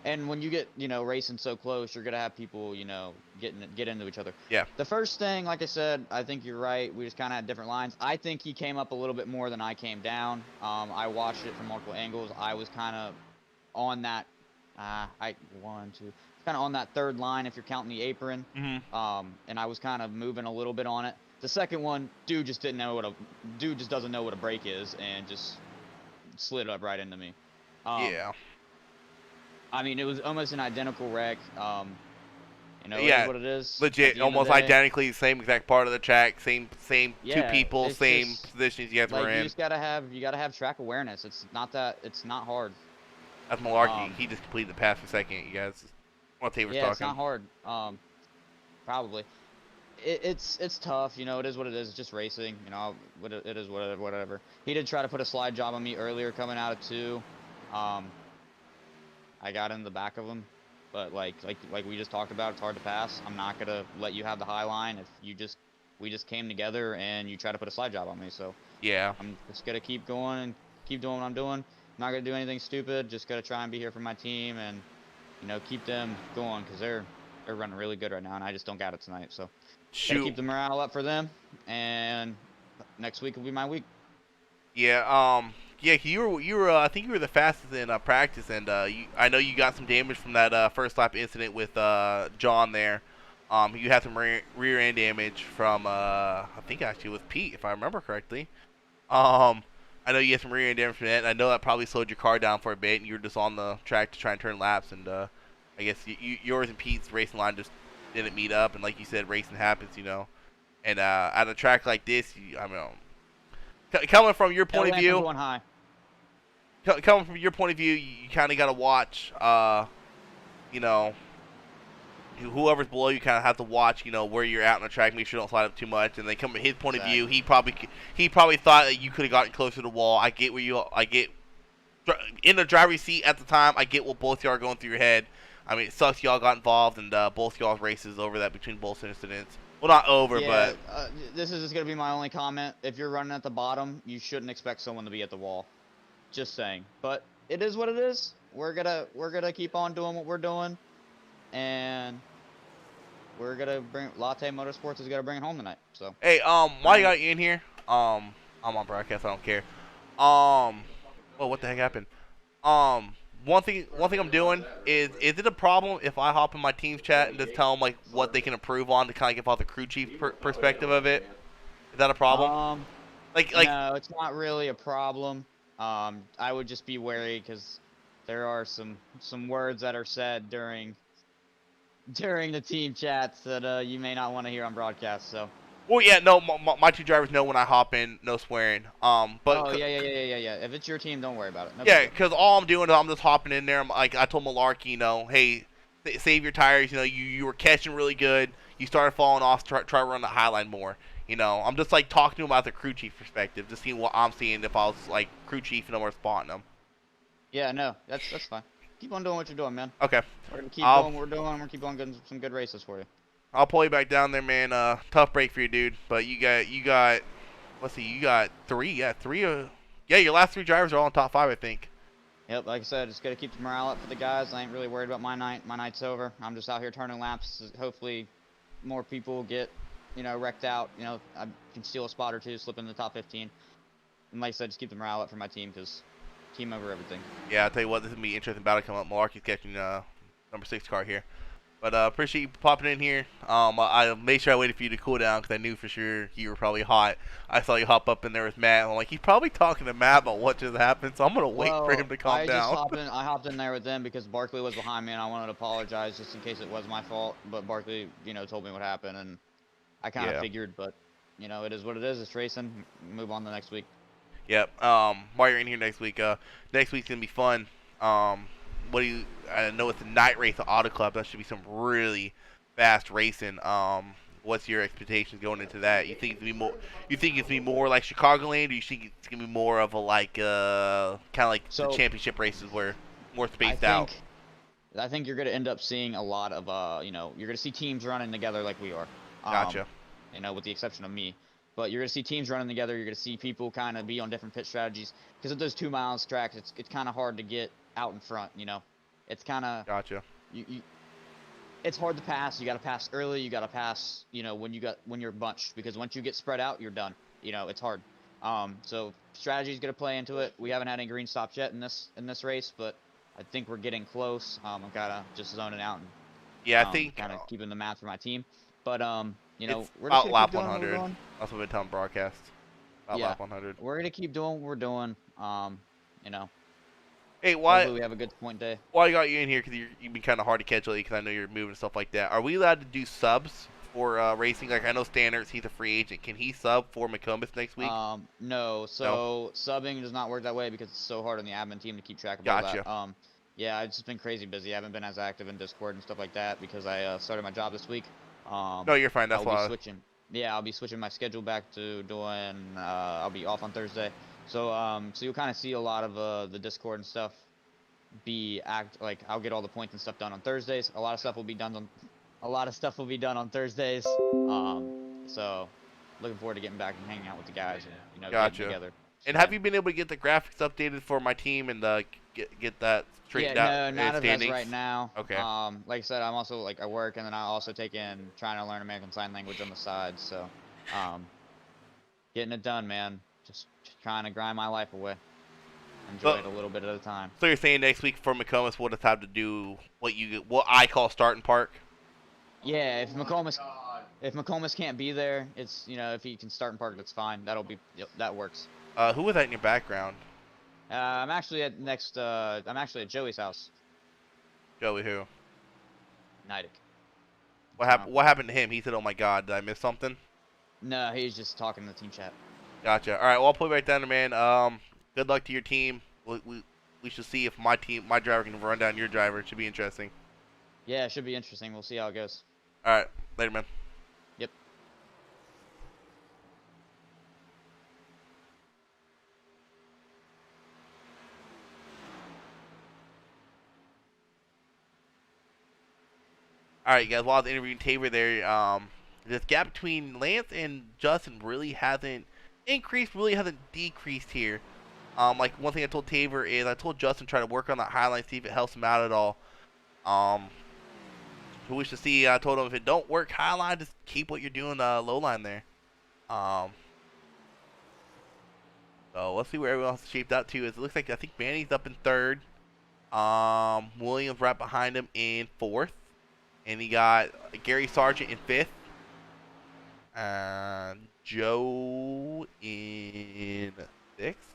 And when you get racing so close, you're gonna have people get into each other. Yeah. The first thing, like I said, I think you're right. We just kind of had different lines. I think he came up a little bit more than I came down. I watched it from multiple angles. I was kind of on that. Kind of on that third line if you're counting the apron. Mm-hmm. And I was kind of moving a little bit on it. The second one, dude just doesn't know what a brake is and just slid up right into me. Yeah. I mean, it was almost an identical wreck. It Yeah, is what it is. Legit, almost identically the same exact part of the track, same two people, same positions you guys were in. You just gotta have track awareness. It's not hard. That's malarkey. He just completed the pass for second, you guys. While Taylor's talking. It's not hard. Probably. It's tough, it is what it is. It's just racing, it is whatever. He did try to put a slide job on me earlier coming out of 2. I got in the back of him, but like we just talked about, it's hard to pass. I'm not gonna let you have the high line if we just came together and you try to put a slide job on me. So yeah, I'm just gonna keep going and keep doing what I'm doing. I'm not gonna do anything stupid. Just gotta try and be here for my team and keep them going because they're running really good right now, and I just don't got it tonight. So gotta keep the morale up for them, and next week will be my week. Yeah. Yeah. You were. I think you were the fastest in practice, and I know you got some damage from that first lap incident with John there. You had some rear end damage from I think actually with Pete, if I remember correctly. I know you had some rear end damage from that, and I know that probably slowed your car down for a bit, and you were just on the track to try and turn laps, and I guess yours and Pete's racing line just didn't meet up, and like you said, racing happens, and at a track like this, coming from your point of view, coming from your point of view, you kind of got to watch, whoever's below you kind of have to watch, where you're at on the track, make sure you don't slide up too much. And then coming from his point of view, he probably thought that you could have gotten closer to the wall. I get in the driver's seat at the time. I get what both y'all are going through your head. I mean, it sucks y'all got involved and both y'all's races over that between both incidents. Well, not over, but this is just gonna be my only comment. If you're running at the bottom, you shouldn't expect someone to be at the wall. Just saying. But it is what it is. We're gonna keep on doing what we're doing, and we're gonna bring Latte Motorsports is gonna bring it home tonight. So hey, why you got you in here? I'm on broadcast. I don't care. Well, what the heck happened? One thing I'm doing is it a problem if I hop in my team's chat and just tell them like what they can improve on to kind of give out the crew chief perspective of it? Is that a problem? No, it's not really a problem. I would just be wary because there are some words that are said during the team chats that you may not want to hear on broadcast. So. Well, yeah, no, my two drivers know when I hop in, no swearing. But oh yeah. If it's your team, don't worry about it. No because all I'm doing is I'm just hopping in there. I told Malarkey, hey, save your tires. You were catching really good. You started falling off. Try to run the high line more. I'm just like talking to him about the crew chief perspective, just seeing what I'm seeing if I was like crew chief and or spotting them. Yeah, no, that's fine. Keep on doing what you're doing, man. Okay. We're gonna keep doing what we're doing. We're gonna keep on getting some good races for you. I'll pull you back down there, man. Tough break for you, dude. But you got, let's see, you got 3. Yeah, 3. Your last 3 drivers are all in top 5, I think. Yep, like I said, just gotta keep the morale up for the guys. I ain't really worried about my night. My night's over. I'm just out here turning laps. Hopefully, more people get, wrecked out. I can steal a spot or 2, slip in the top 15. And like I said, just keep the morale up for my team because Team over everything. Yeah, I'll tell you what, this is gonna be an interesting battle coming up. Malarkey's catching number 6 car here. But appreciate you popping in here. I made sure I waited for you to cool down because I knew for sure you were probably hot. I saw you hop up in there with Matt. And I'm like, he's probably talking to Matt about what just happened, so I'm gonna wait for him to calm down. I hopped in there with them because Barkley was behind me, and I wanted to apologize just in case it was my fault. But Barkley, told me what happened, and I kind of figured. But it is what it is. It's racing. Move on to next week. Yep. While you're in here next week's gonna be fun. I know it's a night race at Auto Club. That should be some really fast racing. What's your expectations going into that? You think it's gonna be more? You think it's gonna be more like Chicagoland, or you think it's gonna be more of a kind of like the championship races where more spaced out? I think you're gonna end up seeing a lot of you're gonna see teams running together like we are. Gotcha. With the exception of me. But you're going to see teams running together. You're going to see people kind of be on different pit strategies. Because of those 2 miles tracks, it's kind of hard to get out in front, It's kind of... Gotcha. It's hard to pass. You got to pass early. You got to pass, when you're bunched. Because once you get spread out, you're done. It's hard. So strategy is going to play into it. We haven't had any green stops yet in this race, but I think we're getting close. I'm kind of just zoning out and I think kind of keeping the map for my team. But it's we're about just lap 100. That's what we've been telling broadcast. About lap 100. We're gonna keep doing what we're doing. Hey, why? Hopefully we have a good point day. Why I got you in here? Because you've been kind of hard to catch lately. Because I know you're moving and stuff like that. Are we allowed to do subs for racing? Like I know Standards, he's a free agent. Can he sub for McCombs next week? No. So subbing does not work that way because it's so hard on the admin team to keep track of all that. Yeah, I've just been crazy busy. I haven't been as active in Discord and stuff like that because I started my job this week. No, you're fine. That's why. I'll be switching my schedule back to doing. I'll be off on Thursday, so you'll kind of see a lot of the Discord and stuff. I'll get all the points and stuff done on Thursdays. A lot of stuff will be done on Thursdays. So looking forward to getting back and hanging out with the guys and getting together. And have you been able to get the graphics updated for my team and get that straightened out? No, not of as right now. Okay. Like I said, I'm also I work and then I also take in trying to learn American Sign Language on the side. So, getting it done, man. Just trying to grind my life away. Enjoy it a little bit at a time. So you're saying next week for McComas, we'll just have to do what I call starting park? Yeah, if McComas can't be there, it's if he can start in park, that's fine. That works. Who was that in your background? I'm actually at Joey's house. Joey who? Nidek. What happened to him? He said, "Oh my God, did I miss something?" No, he's just talking in the team chat. Gotcha. All right, well I'll put it right down there, man. Good luck to your team. We should see if my driver can run down your driver. It should be interesting. Yeah, it should be interesting. We'll see how it goes. All right, later, man. Yep. All right, guys. While I was interviewing Tabor there, this gap between Lance and Justin really hasn't increased, really hasn't decreased here. Like one thing I told Tabor is I told Justin try to work on that highline, see if it helps him out at all. Who we should see? I told him if it don't work highline, just keep what you're doing low line there. So let's see where everyone else is shaped out to. It looks like I think Manny's up in third. Williams right behind him in fourth. And he got Gary Sargent in fifth. And Joe in sixth.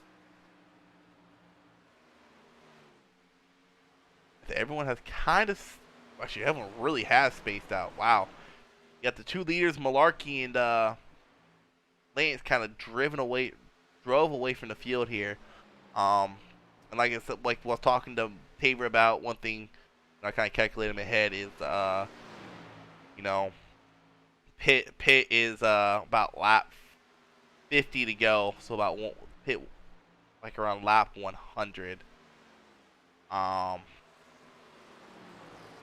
Everyone has kind of... Actually, everyone really has spaced out. Wow. You got the two leaders, Malarkey and Lance, kind of drove away from the field here. And like I said, like I was talking to Tabor about, one thing I kind of calculated in my head is, Pitt is about lap 50 to go, so about Pitt like around lap 100.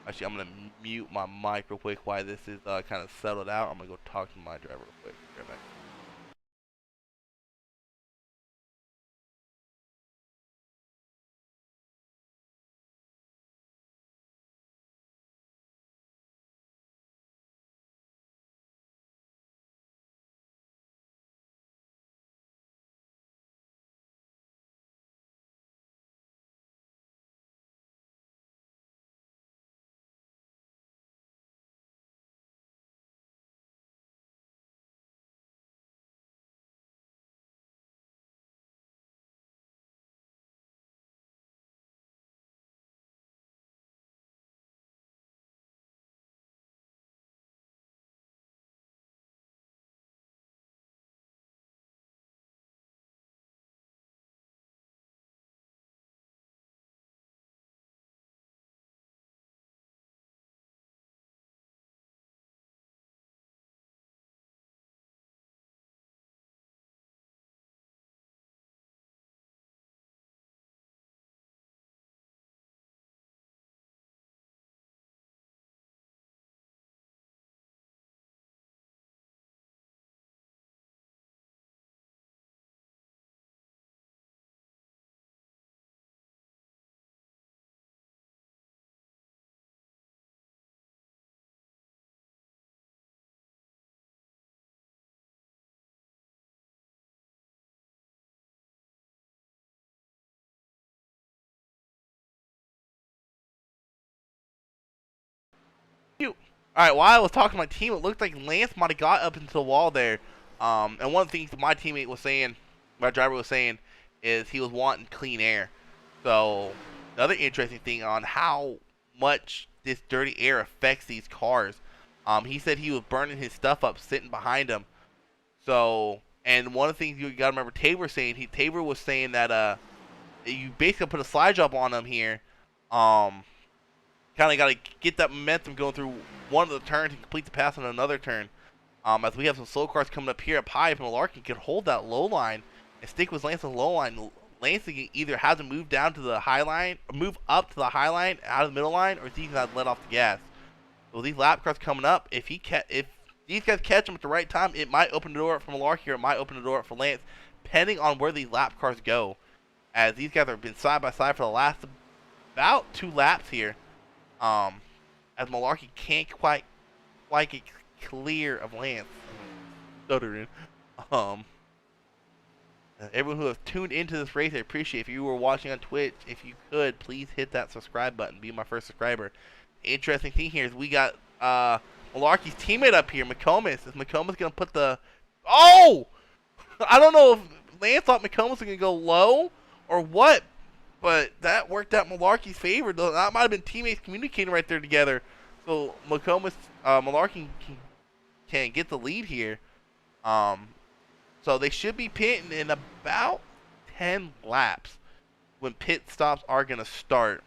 Actually, I'm gonna mute my mic real quick while this is kind of settled out. I'm gonna go talk to my driver real quick. Right back. Alright, while I was talking to my team, it looked like Lance might have got up into the wall there. And one of the things my teammate was saying, my driver was saying, is he was wanting clean air. So, another interesting thing on how much this dirty air affects these cars. He said he was burning his stuff up sitting behind him. So, and one of the things you got to remember, Tabor was saying that you basically put a slide job on him here. Kind of got to get that momentum going through one of the turns and complete the pass on another turn. As we have some slow cars coming up here up high, if Malarkey can hold that low line and stick with Lance's low line, Lance either has to move down to the high line, or move up to the high line out of the middle line, or he can have to let off the gas. So these lap cars coming up, if these guys catch him at the right time, it might open the door up for Malarkey, or it might open the door up for Lance, depending on where these lap cars go. As these guys have been side by side for the last about 2 laps here. As Malarkey can't quite get clear of Lance. Stuttering. Everyone who has tuned into this race, I appreciate. If you were watching on Twitch, if you could, please hit that subscribe button. Be my first subscriber. Interesting thing here is we got Malarkey's teammate up here, McComas. Is McComas going to put the... Oh! I don't know if Lance thought McComas was going to go low or what, but that worked out Malarkey's favor. That might have been teammates communicating right there together. So Malarkey can get the lead here. So they should be pitting in about 10 laps when pit stops are going to start.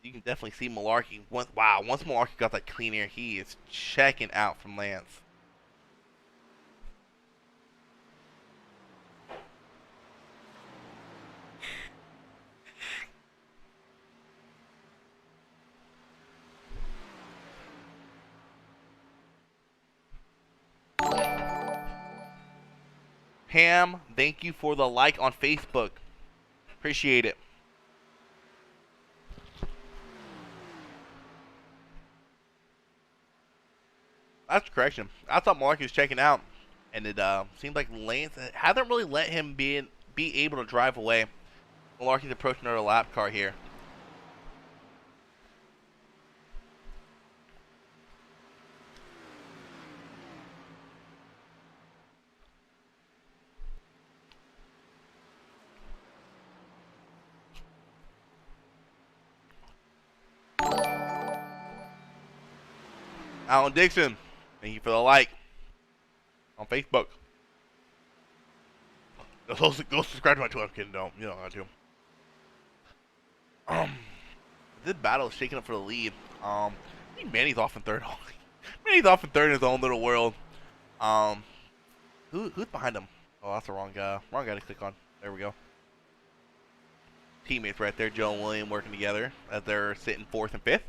You can definitely see Malarkey. Once Malarkey got that clean air, he is checking out from Lance. Pam, thank you for the like on Facebook. Appreciate it. That's correction. I thought Malarkey was checking out, and it seemed like Lance hasn't really let him be able to drive away. Malarkey's approaching another lap car here. Alan Dixon, thank you for the like on Facebook. Go subscribe to my Twitter, kid. Don't, you know how to. This battle is shaking up for the lead. I think Manny's off in third. Manny's off in third in his own little world. Who's behind him? Oh, that's the wrong guy. Wrong guy to click on. There we go. Teammates right there, Joe and William working together as they're sitting 4th and 5th.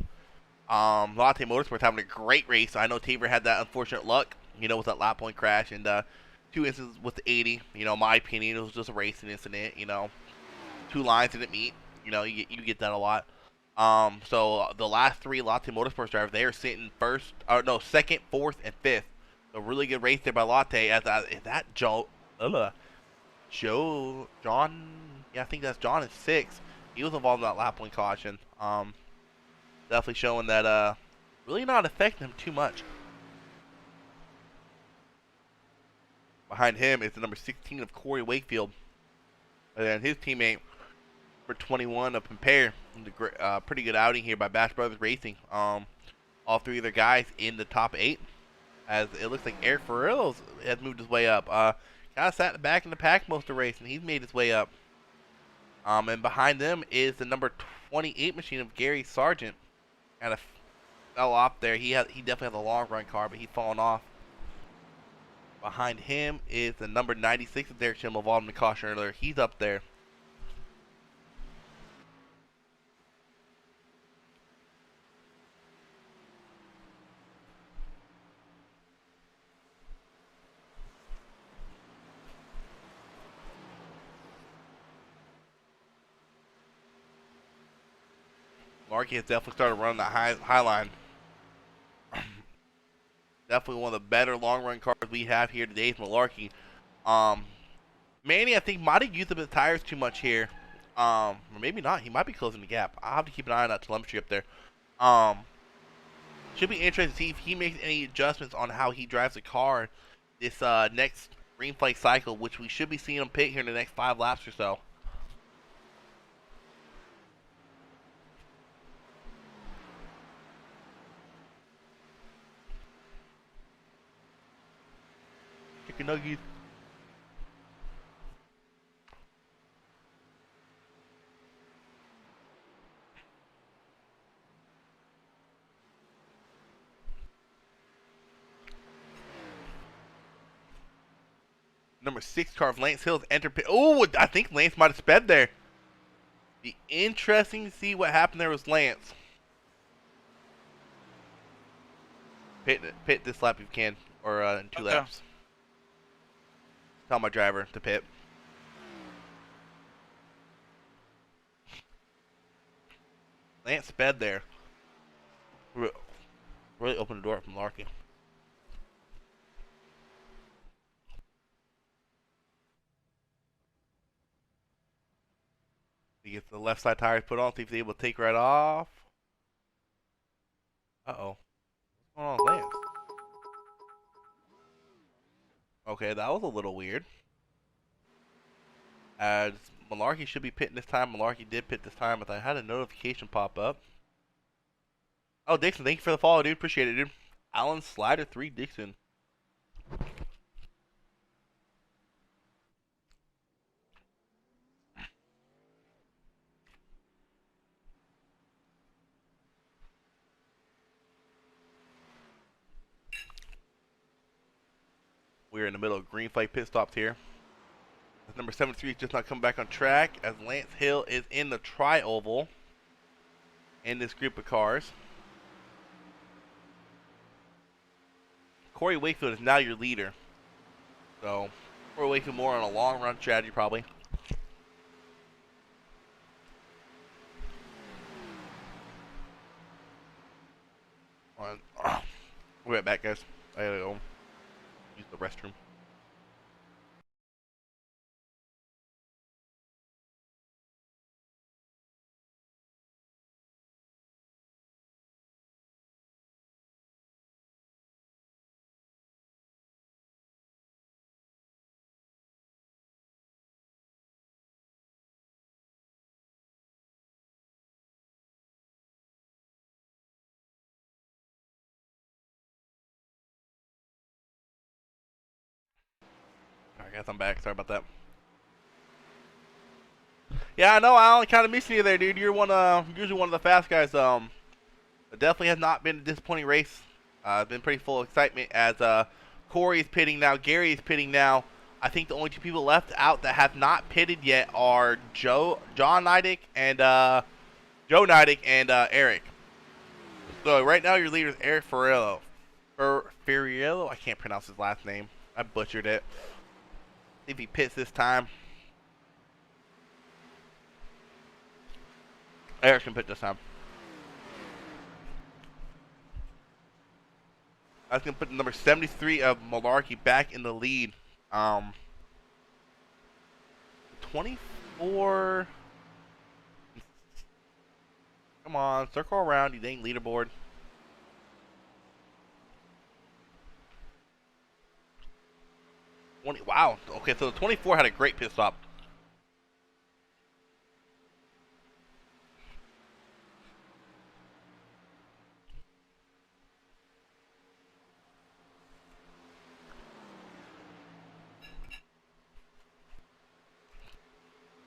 Latte Motorsports having a great race. I know Tabor had that unfortunate luck, with that lap point crash and 2 incidents with the 80. My opinion, it was just a racing incident. 2 lines didn't meet. You get that a lot. So the last 3 Latte Motorsports drivers, they are sitting 2nd, 4th, and 5th. So really good race there by Latte. Is that John? Yeah, I think that's John in 6th. He was involved in that lap point caution. Definitely showing that really not affecting him too much. Behind him is the number 16 of Corey Wakefield. And then his teammate, number 21 of Pampere. Pretty good outing here by Bash Brothers Racing. All 3 of their guys in the top 8. As it looks like Eric Ferrillo has moved his way up. Kind of sat in the back in the pack most of the race, and he's made his way up. And behind them is the number 28 machine of Gary Sargent. Kind of fell off there. He definitely has a long run car, but he's fallen off. Behind him is the number 96 of Derek Schimmel, involved in the caution earlier. He's up there. Malarkey has definitely started running the high line. Definitely one of the better long run cars we have here today is Malarkey. Manny, I think, might have used up his tires too much here. Or maybe not. He might be closing the gap. I'll have to keep an eye on that telemetry up there. Should be interesting to see if he makes any adjustments on how he drives the car this next green flag cycle, which we should be seeing him pit here in the next 5 laps or so. Chicken nuggies. Number 6 car of Lance Hill's enter pit. Oh, I think Lance might have sped there. Be interesting to see what happened there with Lance. Pit this lap if you can, or in 2 laps. Tell my driver to pit. Lance sped there. Really opened the door from Larky. He gets the left side tires put on, see if he's able to take right off. Uh-oh. What's going on with Lance? Okay, that was a little weird. As Malarkey should be pitting this time. Malarkey did pit this time, but I had a notification pop up. Oh, Dixon, thank you for the follow, dude. Appreciate it, dude. Alan Slider 3 Dixon. We're in the middle of green flag pit stops here. Number 73 is just not coming back on track as Lance Hill is in the tri-oval in this group of cars. Corey Wakefield is now your leader. So, Corey Wakefield more on a long run strategy probably. We'll be right back, guys. I gotta go use the restroom. Alright guys, I'm back. Sorry about that. Yeah, I know, Alan, kind of missing you there, dude. You're usually one of the fast guys. It definitely has not been a disappointing race. It's been pretty full of excitement as Corey is pitting now, Gary is pitting now. I think the only 2 people left out that have not pitted yet are John Neidick and Joe Neidick and Eric. So right now your leader is Eric Ferriello. Ferriello? I can't pronounce his last name. I butchered it. See if he pits this time. Eric can pit this time. I was going to put number 73 of Malarkey back in the lead. 24. Come on, circle around, you dang leaderboard. Wow. Okay, so the 24 had a great pit stop.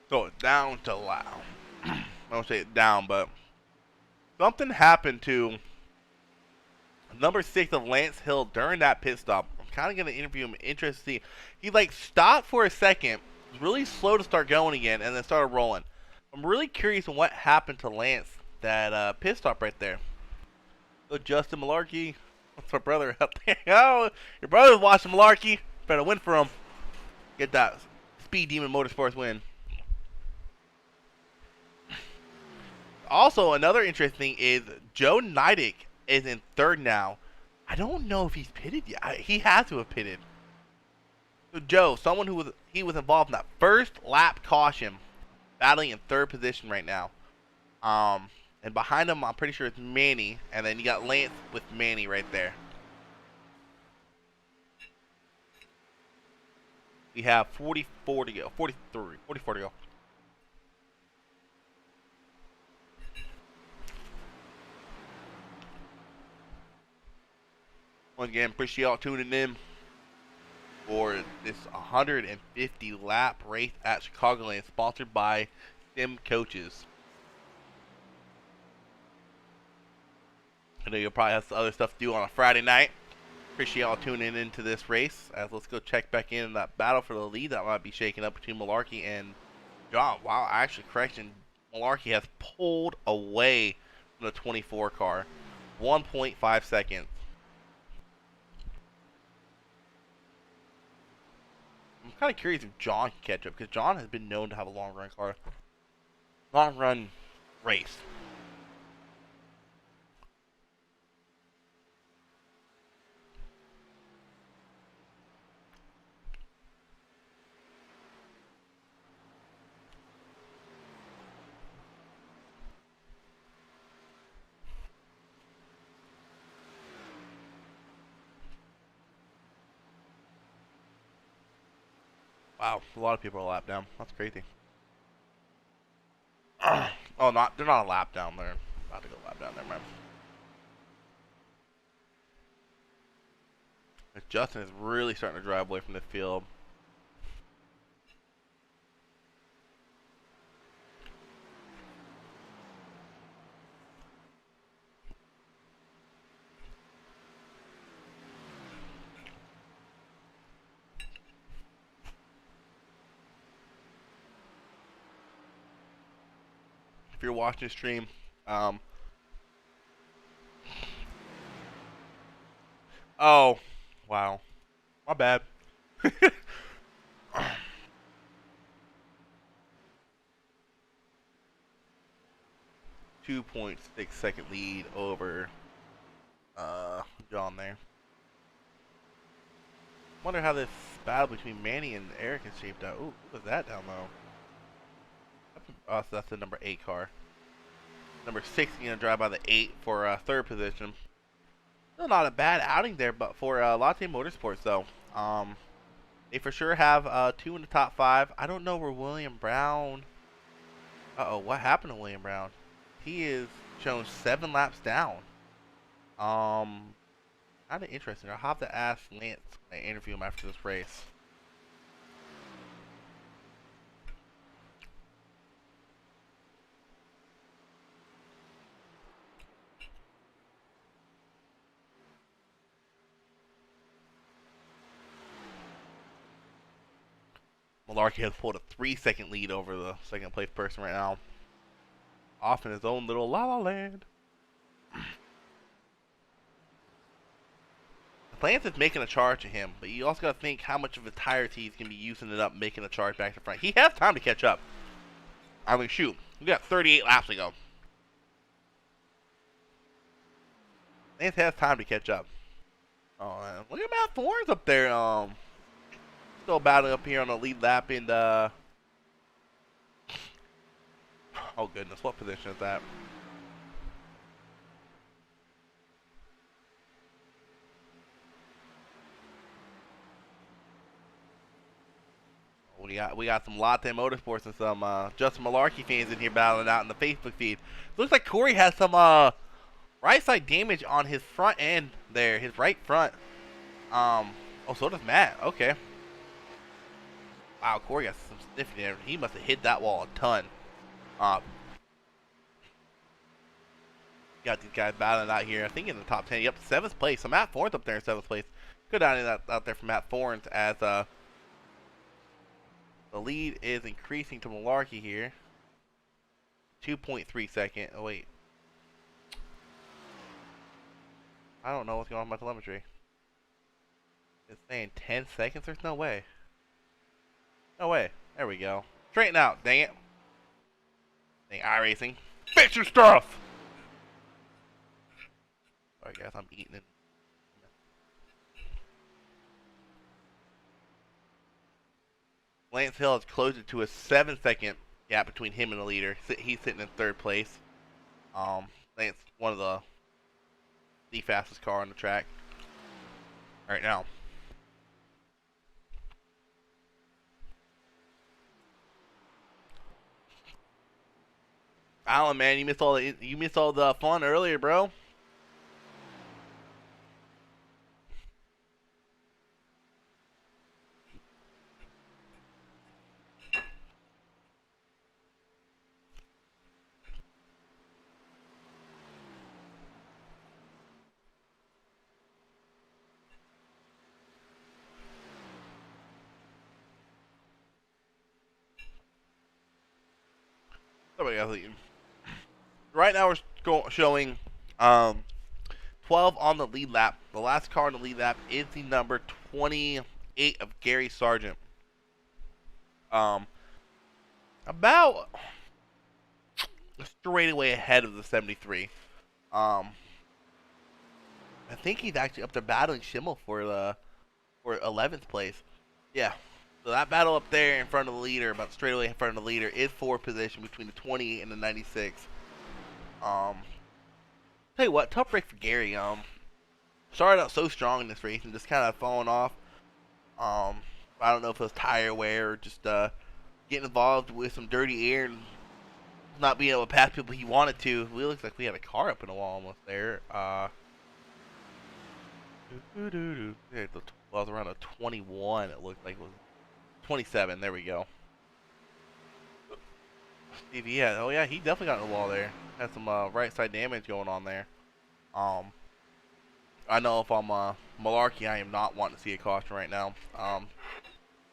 So it's down to I don't say it down, but something happened to number 6 of Lance Hill during that pit stop. I'm kind of going to interview him. Interested to see. He like stopped for a second, was really slow to start going again, and then started rolling. I'm really curious on what happened to Lance that pit stop right there. So Justin Malarkey, what's our brother up there? Oh, your brother's watching Malarkey. Better win for him. Get that Speed Demon Motorsports win. Also, another interesting thing is Joe Neidick is in 3rd now. I don't know if he's pitted yet. He has to have pitted. So Joe, someone who was involved in that first lap caution, battling in third position right now. And behind him, I'm pretty sure it's Manny, and then you got Lance with Manny right there. We have 44 to go, 44 to go. Once again, appreciate y'all tuning in for this 150 lap race at Chicagoland, sponsored by Sim Coaches. I know you'll probably have some other stuff to do on a Friday night. Appreciate y'all tuning into this race. Let's go check back in that battle for the lead that might be shaking up between Malarkey and John. Wow, actually, correction. Malarkey has pulled away from the 24 car. 1.5 seconds. I'm kind of curious if John can catch up, because John has been known to have a long run car. Long run race. Wow, a lot of people are a lap down. That's crazy. Oh, they're not a lap down. They're about to go lap down there, man. Justin is really starting to drive away from the field. If you're watching the stream, oh, wow, my bad. 2.6-second lead over John there. Wonder how this battle between Manny and Eric is shaped out. Ooh, what was that down low? Oh, so that's the number 8 car. Number 6 gonna drive by the 8 for third position. Still not a bad outing there, but for Latte Motorsports though, they for sure have 2 in the top 5. I don't know where William Brown. What happened to William Brown? He is shown 7 laps down. Kind of interesting. I'll have to ask Lance when I interview him after this race. Malarkey has pulled a 3-second lead over the second place person right now. Off in his own little la-la land. Lance is making a charge at him, but you also got to think how much of his tires he's going to be using it up making a charge back to front. He has time to catch up. I mean, shoot. We got 38 laps to go. Lance has time to catch up. Oh, man. Look at Matt Thorne's up there. Still battling up here on the lead lap in the... Oh, goodness. What position is that? We got some Latte Motorsports and some Justin Malarkey fans in here battling out in the Facebook feed. Looks like Corey has some right side damage on his front end there, his right front. Oh, so does Matt. Okay. Wow, Corey got some stiffing there. He must have hit that wall a ton. Got these guys battling out here. I think in the top 10. Yep, 7th place. So Matt Thorne's up there in 7th place. Good out there for Matt Thorne as the lead is increasing to Malarkey here. 2.3 second. Oh, wait. I don't know what's going on with my telemetry. It's saying 10 seconds? There's no way. No way. There we go. Straighten out, dang it. Dang iRacing. Fix your stuff! Sorry guys, I'm eating it. Lance Hill has closed it to a 7-second gap between him and the leader. He's sitting in third place. Lance, one of the fastest car on the track right now. Alan, man, you missed all the fun earlier, bro. Right now we're showing 12 on the lead lap. The last car on the lead lap is the number 28 of Gary Sargent. About straight away ahead of the 73. I think he's actually up there battling Schimmel for 11th place. Yeah. So that battle up there in front of the leader, about straight away in front of the leader, is for position between the 28 and the 96. Tell you what, tough break for Gary. Started out so strong in this race and just kind of falling off. I don't know if it was tire wear or just getting involved with some dirty air and not being able to pass people he wanted to. It looks like we had a car up in the wall almost there. It was around a 21. It looked like it was 27. There we go. Stevie, yeah, oh yeah, he definitely got in the wall there. Had some right side damage going on there. I know if I'm Malarkey, I am not wanting to see a caution right now.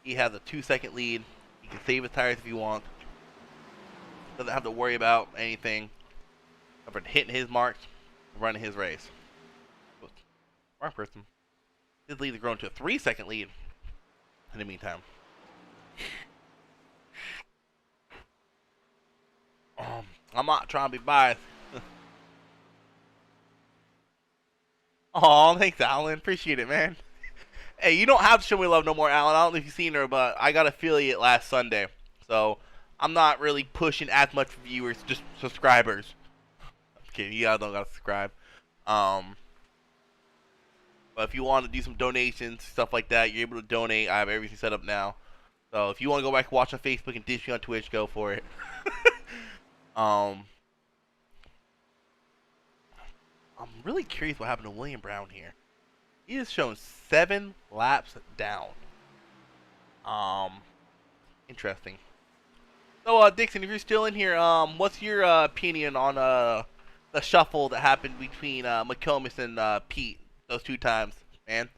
He has a 2-second lead. He can save his tires if he wants. Doesn't have to worry about anything. Except for hitting his marks, running his race. Wrong person. His lead has grown to a 3-second lead in the meantime. I'm not trying to be biased. Aw, thanks, Alan. Appreciate it, man. Hey, you don't have to show me love no more, Alan. I don't know if you've seen her, but I got affiliate last Sunday. So, I'm not really pushing as much for viewers, just subscribers. I'm kidding. You guys don't got to subscribe. But if you want to do some donations, stuff like that, you're able to donate. I have everything set up now. So, if you want to go back and watch on Facebook and dish me on Twitch, go for it. I'm really curious what happened to William Brown here. He has shown 7 laps down. Interesting. So, Dixon, if you're still in here, what's your opinion on the shuffle that happened between McComas and Pete those 2 times, man?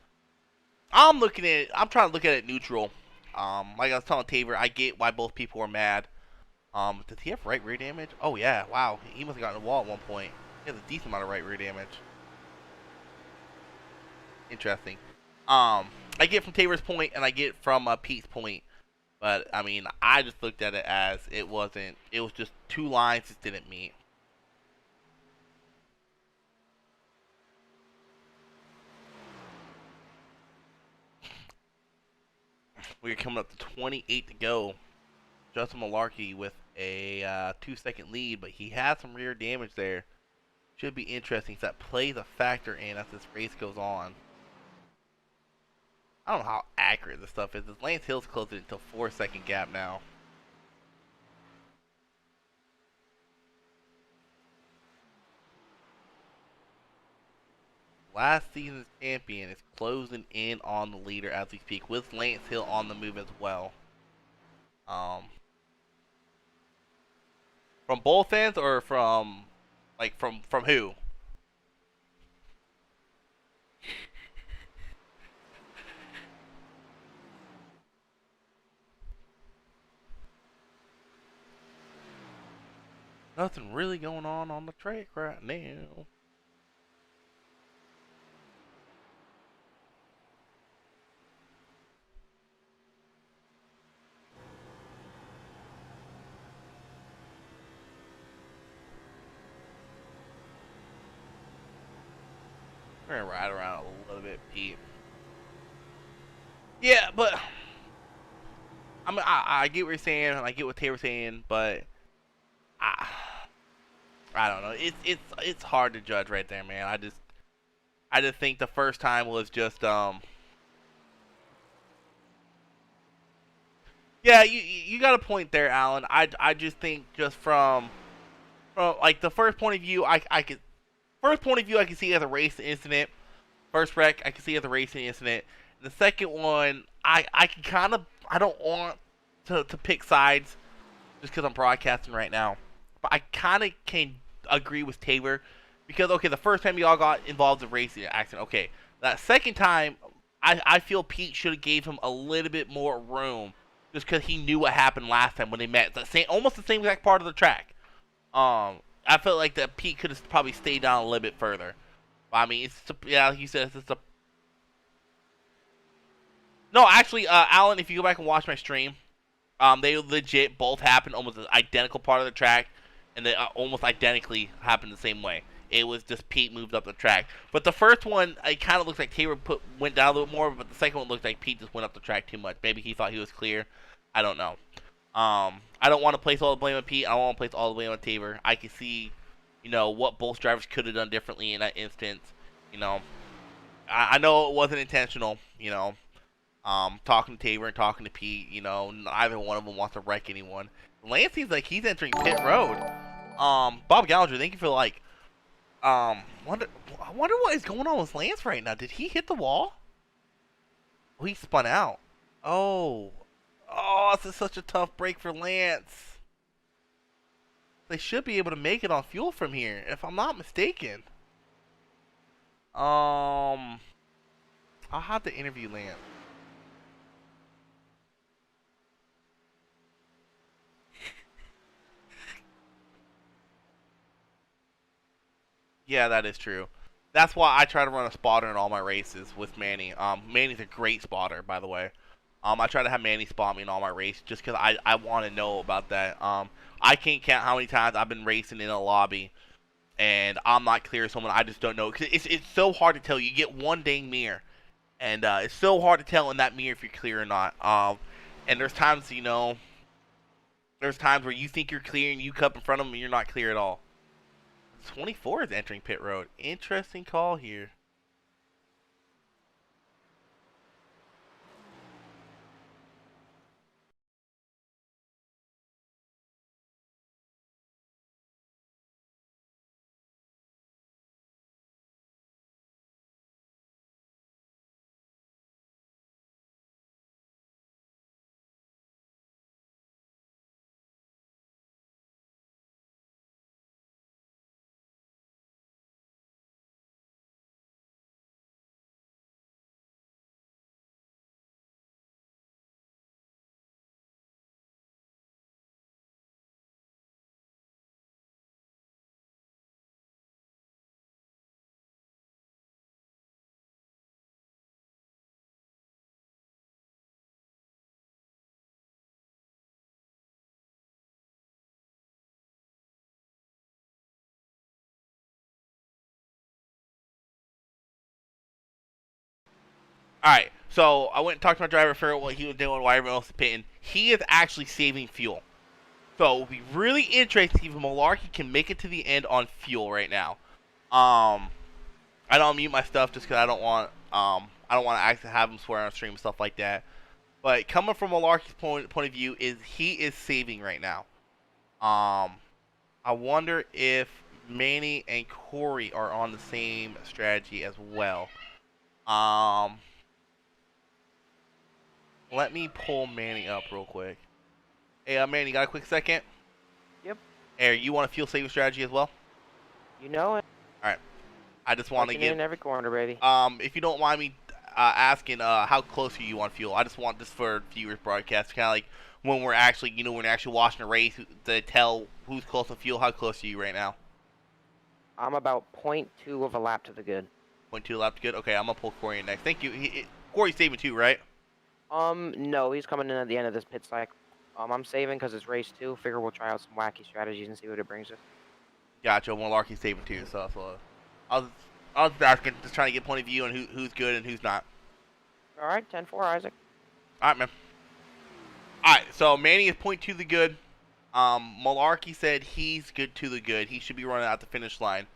I'm trying to look at it neutral. Like I was telling Tabor, I get why both people were mad. Does he have right rear damage? Oh yeah, wow. He must have gotten a wall at one point. He has a decent amount of right rear damage. Interesting. I get from Tabor's point and I get from Pete's point. But I mean, I just looked at it as it was just 2 lines that didn't meet. We're coming up to 28 to go. Justin Malarkey with a 2-second lead, but he has some rear damage there. Should be interesting if that plays a factor in as this race goes on. I don't know how accurate this stuff is. This Lance Hill's closing it to a 4-second gap now. Last season's champion is closing in on the leader as we speak, with Lance Hill on the move as well. From both ends or from who? Nothing really going on the track right now. We're gonna ride around a little bit, Pete. Yeah, but I mean, I get what you're saying, and I get what Taylor's saying, but I don't know. It's hard to judge right there, man. I just think the first time was just yeah, you got a point there, Alan. I just think just from like the first point of view, I could see as a racing incident. First wreck I can see as a racing incident. The second one, I can kind of, I don't want to pick sides just because I'm broadcasting right now, but I kind of can agree with Taylor because okay, the first time y'all got involved in a racing accident, okay, that second time I feel Pete should have gave him a little bit more room just because he knew what happened last time when they met. The same, almost the same exact part of the track. I felt like that Pete could have probably stayed down a little bit further. I mean, it's yeah, like you said, it's a. No, actually, Alan, if you go back and watch my stream, they legit both happened almost the identical part of the track, and they almost identically happened the same way. It was just Pete moved up the track, but the first one, it kind of looks like Taylor went down a little bit more, but the second one looked like Pete just went up the track too much. Maybe he thought he was clear. I don't know. I don't want to place all the blame on Pete. I don't want to place all the blame on Taylor. I can see, what both drivers could have done differently in that instance. I know it wasn't intentional. Talking to Taylor and talking to Pete. Neither one of them wants to wreck anyone. Lance seems like he's entering pit road. Bob Gallagher, thank you for I wonder what is going on with Lance right now. Did he hit the wall? Oh, he spun out. Oh, this is such a tough break for Lance. They should be able to make it on fuel from here, if I'm not mistaken. I'll have to interview Lance. Yeah, that is true. That's why I try to run a spotter in all my races with Manny. Manny's a great spotter, by the way. I try to have Manny spot me in all my races just because I want to know about that. I can't count how many times I've been racing in a lobby and I'm not clear as someone. I just don't know. Cause it's so hard to tell. You get one dang mirror, and it's so hard to tell in that mirror if you're clear or not. And there's times, there's times where you think you're clear and you come up in front of them and you're not clear at all. 24 is entering pit road. Interesting call here. Alright, so I went and talked to my driver for what he was doing while everyone else was pitting. He is actually saving fuel. So it'll be really interesting to see if Malarkey can make it to the end on fuel right now. I don't mute my stuff just because I don't want to actually have him swear on stream and stuff like that. But coming from Malarkey's point of view, he is saving right now. I wonder if Manny and Corey are on the same strategy as well. Let me pull Manny up real quick. Hey, Manny, got a quick second? Yep. Hey, you want a fuel saving strategy as well? You know it. All right. I just want to Working get in every corner, baby. If you don't mind me asking, how close are you on fuel? I just want this for viewers broadcast, kind of like when we're actually, when we're actually watching a race to tell who's close on fuel. How close are you right now? I'm about 0.2 of a lap to the good. 0.2 lap to good. Okay, I'm gonna pull Corey in next. Thank you. Corey's saving too, right? No, he's coming in at the end of this pit cycle. I'm saving because it's race 2. Figure we'll try out some wacky strategies and see what it brings us. Gotcha. Malarkey's saving too, so I was just asking, just trying to get point of view on who's good and who's not. All right, 10-4, Isaac. All right, man. All right, So Manny is point to the good. Malarkey said he's good to the good. He should be running out the finish line.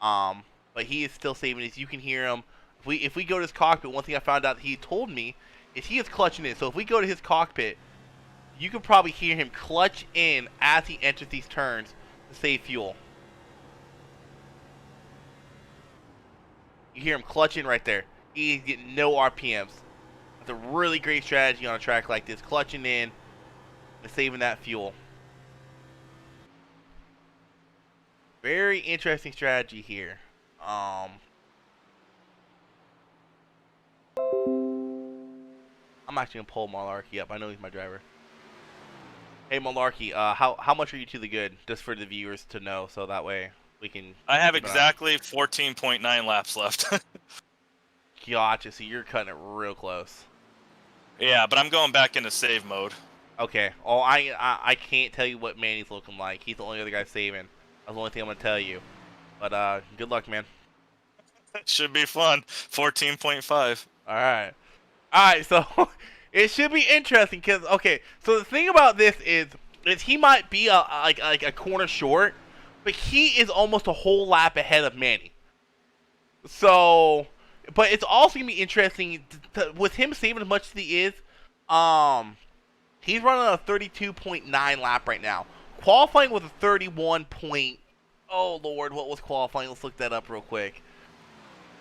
But he is still saving it. You can hear him. If we go to his cockpit, one thing I found out he told me is he is clutching in. So if we go to his cockpit, you can probably hear him clutch in as he enters these turns to save fuel. You hear him clutch in right there. He's getting no RPMs. That's a really great strategy on a track like this, clutching in and saving that fuel. Very interesting strategy here. I'm actually gonna pull Malarkey up. I know he's my driver. Hey Malarkey, how much are you to the good? Just for the viewers to know, so that way we can. I have exactly 14.9 laps left. Gotcha. So you're cutting it real close. Yeah, but I'm going back into save mode. Okay. Oh, I can't tell you what Manny's looking like. He's the only other guy saving. That's the only thing I'm gonna tell you. But good luck, man. Should be fun. 14.5. All right. So it should be interesting because so the thing about this is he might be like a corner short, but he is almost a whole lap ahead of Manny. So, but it's also gonna be interesting with him saving as much as he is. He's running a 32.9 lap right now, qualifying with a 31 point. Oh Lord, what was qualifying? Let's look that up real quick.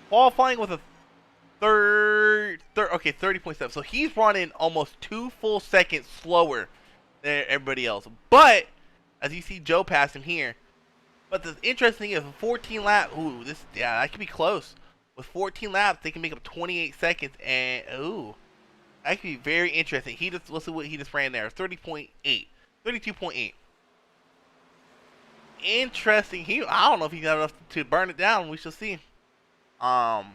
Qualifying with a 30.7. So he's running almost 2 full seconds slower than everybody else. But as you see, Joe passed him here. But the interesting thing is, 14 lap. Ooh, that could be close. With 14 laps, they can make up 28 seconds, and that could be very interesting. Let's see what he just ran there. 32.8. Interesting. I don't know if he's got enough to burn it down. We shall see. And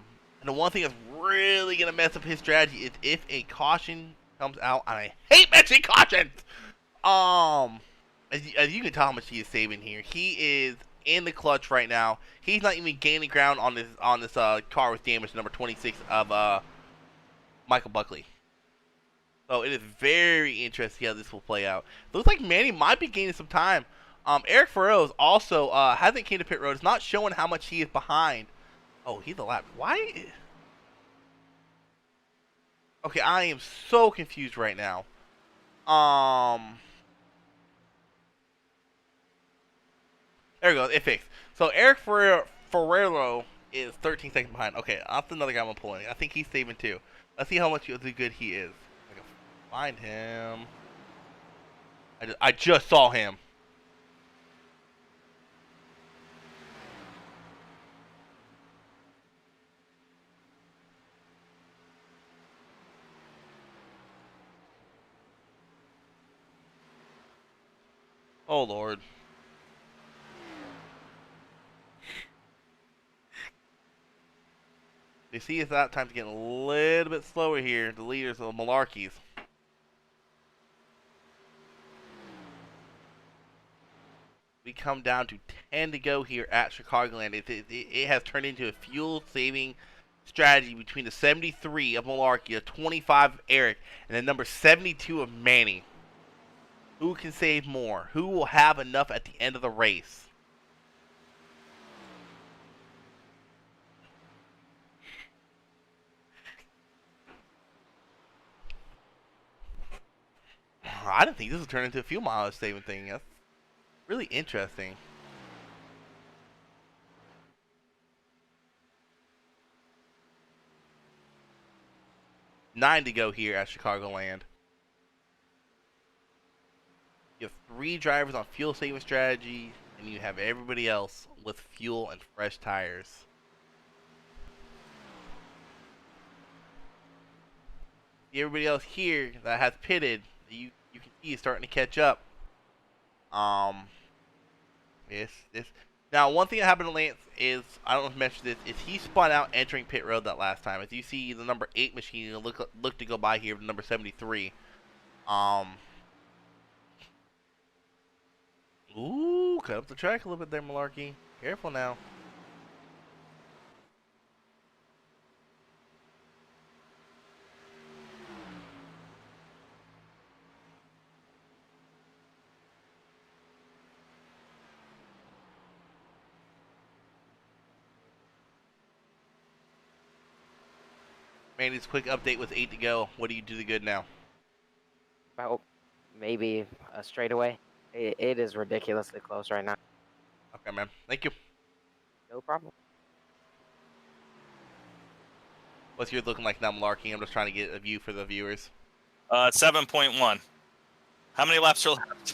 the one thing that's really gonna mess up his strategy is if a caution comes out. And I hate mentioning cautions. As you can tell how much he is saving here. He is in the clutch right now. He's not even gaining ground on this car with damage number 26 of Michael Buckley. So it is very interesting how this will play out. Looks like Manny might be gaining some time. Eric Farrell's also hasn't came to pit road. It's not showing how much he is behind. Oh, he's a lap. Why? Okay, I am so confused right now. There we go. It fixed. So Eric Ferrero is 13 seconds behind. Okay, that's another guy I'm pulling. I think he's saving too. Let's see how much good he is. I can find him. I just saw him. Oh Lord. You see, it's that time to get a little bit slower here. The leaders of the Malarkeys. We come down to 10 to go here at Chicagoland. It has turned into a fuel-saving strategy between the 73 of Malarkey, the 25 of Eric, and the number 72 of Manny. Who can save more? Who will have enough at the end of the race? I didn't think this would turn into a fuel mileage saving thing. That's really interesting. Nine to go here at Chicagoland. You have 3 drivers on fuel saving strategy, and you have everybody else with fuel and fresh tires. Everybody else here that has pitted, you can see is starting to catch up. Now one thing that happened to Lance is, I don't know if I mentioned this, is he spun out entering pit road that last time. As you see, the number 8 machine look to go by here with number 73. Ooh, cut up the track a little bit there, Malarkey. Careful now. Manny's quick update with 8 to go. What do you do the good now? About maybe a straightaway. It is ridiculously close right now. Okay, man. Thank you. No problem. What's yours looking like now, Malarkey? I'm just trying to get a view for the viewers. 7.1. How many laps are left?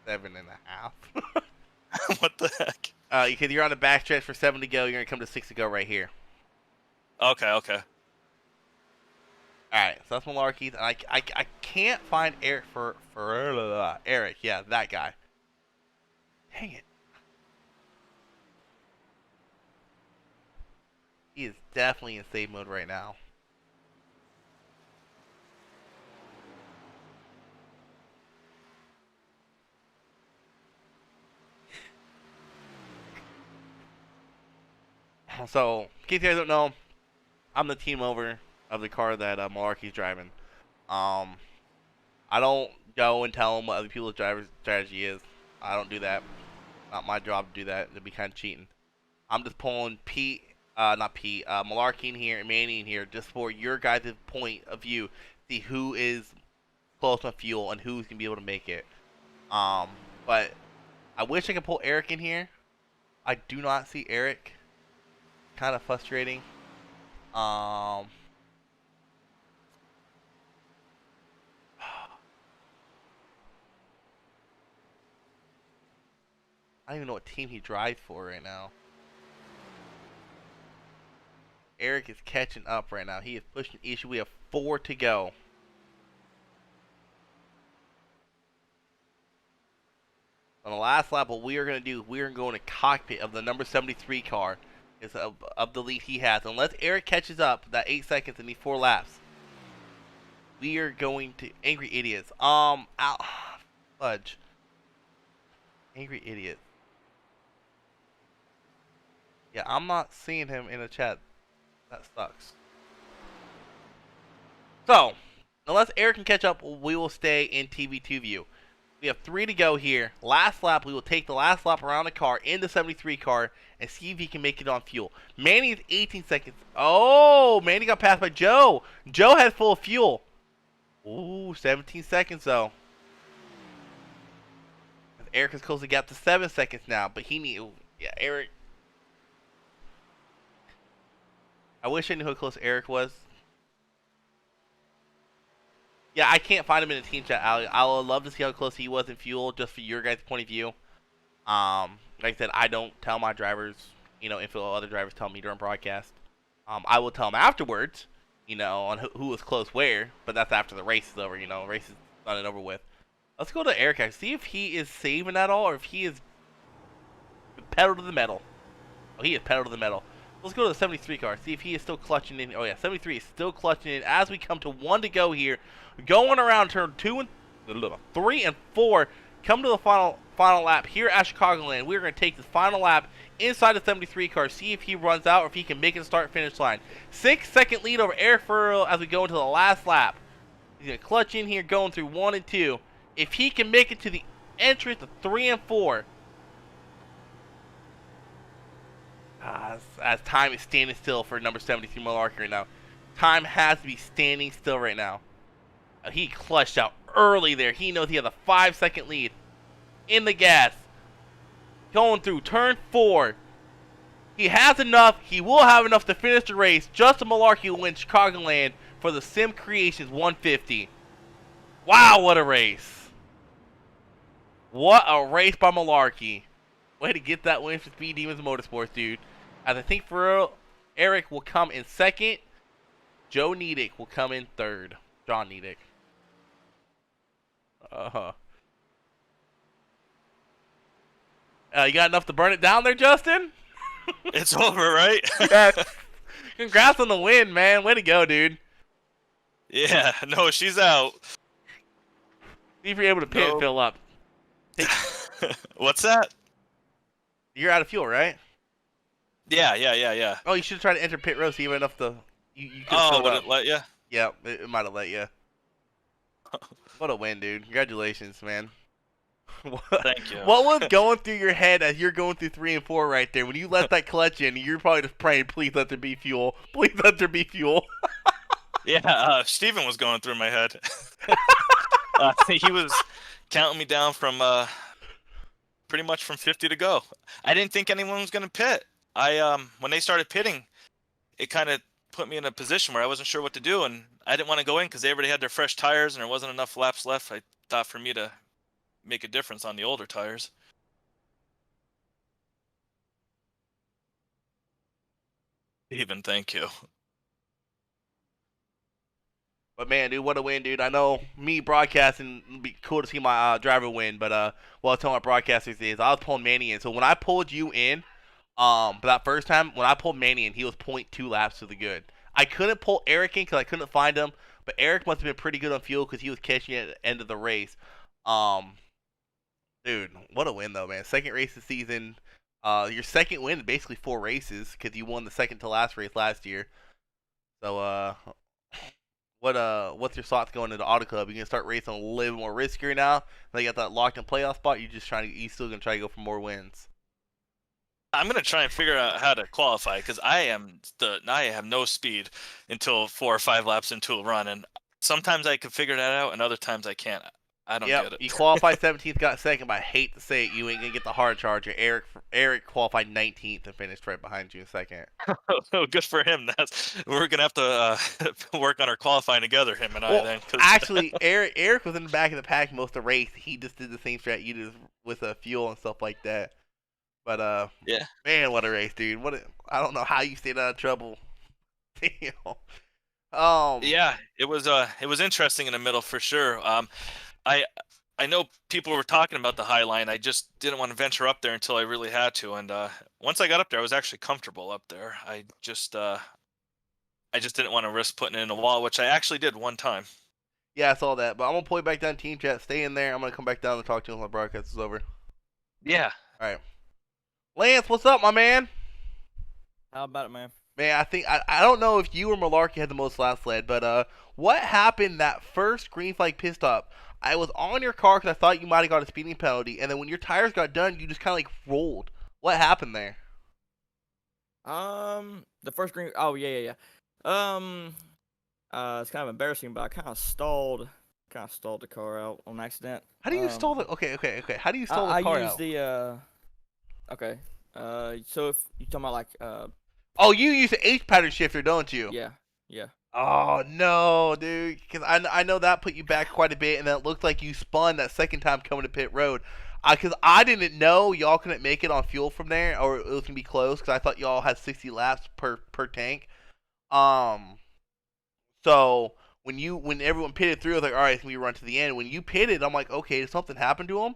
7.5. What the heck? Because you're on the backstretch for 7 to go. You're going to come to 6 to go right here. Okay. Alright, so that's Malarkey. I can't find Eric for Eric. Yeah, that guy. Dang it. He is definitely in save mode right now. So, in case you guys don't know, I'm the team over of the car that Malarkey's driving. I don't go and tell him what other people's driver's strategy is. I don't do that. Not my job to do that. It'd be kind of cheating. I'm just pulling Malarkey in here and Manny in here just for your guys' point of view. See who is close on fuel and who's gonna be able to make it. But I wish I could pull Eric in here. I do not see Eric. Kind of frustrating. I don't even know what team he drives for right now. Eric is catching up right now. He is pushing the issue. We have 4 to go. On the last lap, what we are going to do, we are going to cockpit of the number 73 car. Is of the lead he has. Unless Eric catches up that 8 seconds in these 4 laps, we are going to angry idiots. Fudge. Angry idiot. Yeah, I'm not seeing him in the chat. That sucks. So, unless Eric can catch up, we will stay in TV2 view. We have 3 to go here. Last lap, we will take the last lap around the car in the 73 car and see if he can make it on fuel. Manny is 18 seconds. Oh, Manny got passed by Joe. Joe had full fuel. Ooh, 17 seconds though. Eric has closed the gap to 7 seconds now, but he need. Yeah, Eric. I wish I knew how close Eric was. Yeah, I can't find him in the team chat, Ali. I would love to see how close he was in fuel, just for your guys' point of view. Like I said, I don't tell my drivers, if other drivers tell me during broadcast. I will tell them afterwards, on who was close where, but that's after the race is over, race is done and over with. Let's go to Eric, see if he is saving at all, or if he is pedal to the metal. Oh, he is pedal to the metal. Let's go to the 73 car, see if he is still clutching in. Oh yeah, 73 is still clutching in as we come to 1 to go here. Going around turn 2 and 3 and 4. Come to the final lap here at Chicagoland. We're going to take the final lap inside the 73 car, see if he runs out or if he can make it to start-finish line. 6-second lead over Eric Furrow as we go into the last lap. He's going to clutch in here going through 1 and 2. If he can make it to the entrance of 3 and 4, as time is standing still for number 73 Malarkey right now. Time has to be standing still right now. He clutched out early there. He knows he has a 5-second lead in the gas. Going through turn 4. He has enough. He will have enough to finish the race. Justin Malarkey will win Chicagoland for the Sim Creations 150. Wow, what a race. What a race by Malarkey. Way to get that win for Speed Demons Motorsports, dude. As I think for Eric will come in 2nd. Joe Nedick will come in 3rd. John Nedick. You got enough to burn it down there, Justin? It's over, right? Yeah. Congrats on the win, man. Way to go, dude. Yeah, no, she's out. See if you're able to pit and fill up. What's that? You're out of fuel, right? Yeah. Oh, you should try to enter pit row so you have enough to. You could Oh, would it let you? Yeah, it might have let you. What a win, dude. Congratulations, man. Thank you. What was going through your head as you're going through 3 and 4 right there? When you let that clutch in, you're probably just praying, please let there be fuel. Please let there be fuel. Yeah, Steven was going through my head. He was counting me down from pretty much from 50 to go. I didn't think anyone was gonna pit. When they started pitting, it kind of put me in a position where I wasn't sure what to do, and I didn't want to go in because they already had their fresh tires and there wasn't enough laps left. I thought for me to make a difference on the older tires. Steven, thank you. But man, dude, what a win, dude. I know me broadcasting it'd be cool to see my driver win, but what I tell my broadcasters is I was pulling Manny in. So when I pulled you in, but that first time when I pulled Manny in, he was 0.2 laps to the good. I couldn't pull Eric in because I couldn't find him, but Eric must have been pretty good on fuel because he was catching it at the end of the race. Dude, what a win though, man. Second race this season. Your second win in basically 4 races because you won the second to last race last year. So what's your thoughts going into Auto Club? You gonna start racing a little more riskier now? Now you got that locked in playoff spot. You still gonna try to go for more wins? I'm gonna try and figure out how to qualify because I have no speed until 4 or 5 laps into a run, and sometimes I can figure that out, and other times I can't. I don't get it. You qualified 17th, got second, but I hate to say it, you ain't gonna get the hard charger. Eric qualified 19th and finished right behind you in second. Oh, good for him. We're gonna have to work on our qualifying together, him and I. Then, actually, Eric was in the back of the pack most of the race. He just did the same strat you did with fuel and stuff like that. But yeah, man, what a race, dude! I don't know how you stayed out of trouble. Damn. Yeah, it was interesting in the middle for sure. I know people were talking about the high line. I just didn't want to venture up there until I really had to. And once I got up there, I was actually comfortable up there. I just didn't want to risk putting it in a wall, which I actually did one time. Yeah, I saw that. But I'm gonna pull you back down team chat. Stay in there. I'm gonna come back down and talk to you when the broadcast is over. Yeah. All right. Lance, what's up, my man? How about it, man? Man, I think I don't know if you or Malarkey had the most laps led, but what happened that first green flag pit stop? I was on your car because I thought you might have got a speeding penalty, and then when your tires got done, you just kind of like rolled. What happened there? The first green. Oh yeah. It's kind of embarrassing, but I kind of stalled the car out on accident. How do you stall the? Okay. How do you stall the car out? I use okay. So if you're talking about like Oh, you use the H pattern shifter, don't you? Yeah. Oh no, dude! Because I know that put you back quite a bit, and then it looked like you spun that second time coming to pit road. Because I didn't know y'all couldn't make it on fuel from there, or it was gonna be close. Because I thought y'all had 60 laps per tank. So when everyone pitted through, I was like, all right, it's gonna be run to the end. When you pitted, I'm like, okay, did something happen to him?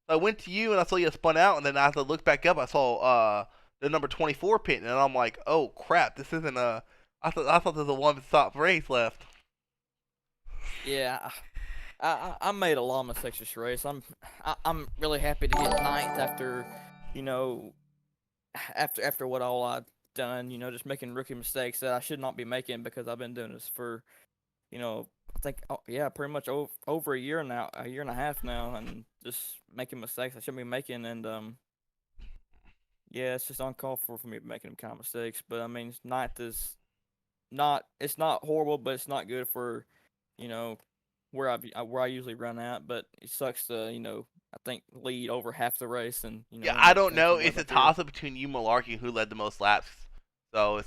So I went to you and I saw you spun out, and then as I looked back up, I saw the number 24 pitting, and I'm like, oh crap, this isn't a. I thought there was a one-stop race left. Yeah. I made a lot of mistakes this race. I'm really happy to get ninth after, after what all I've done. Just making rookie mistakes that I should not be making because I've been doing this for, I think pretty much over a year now, a year and a half now, and just making mistakes I shouldn't be making. And it's just uncalled for me making them kind of mistakes. But I mean, ninth is it's not horrible, but it's not good for where I usually run at. But it sucks to I think lead over half the race, and I don't know. It's a toss up between you, Malarkey, who led the most laps. So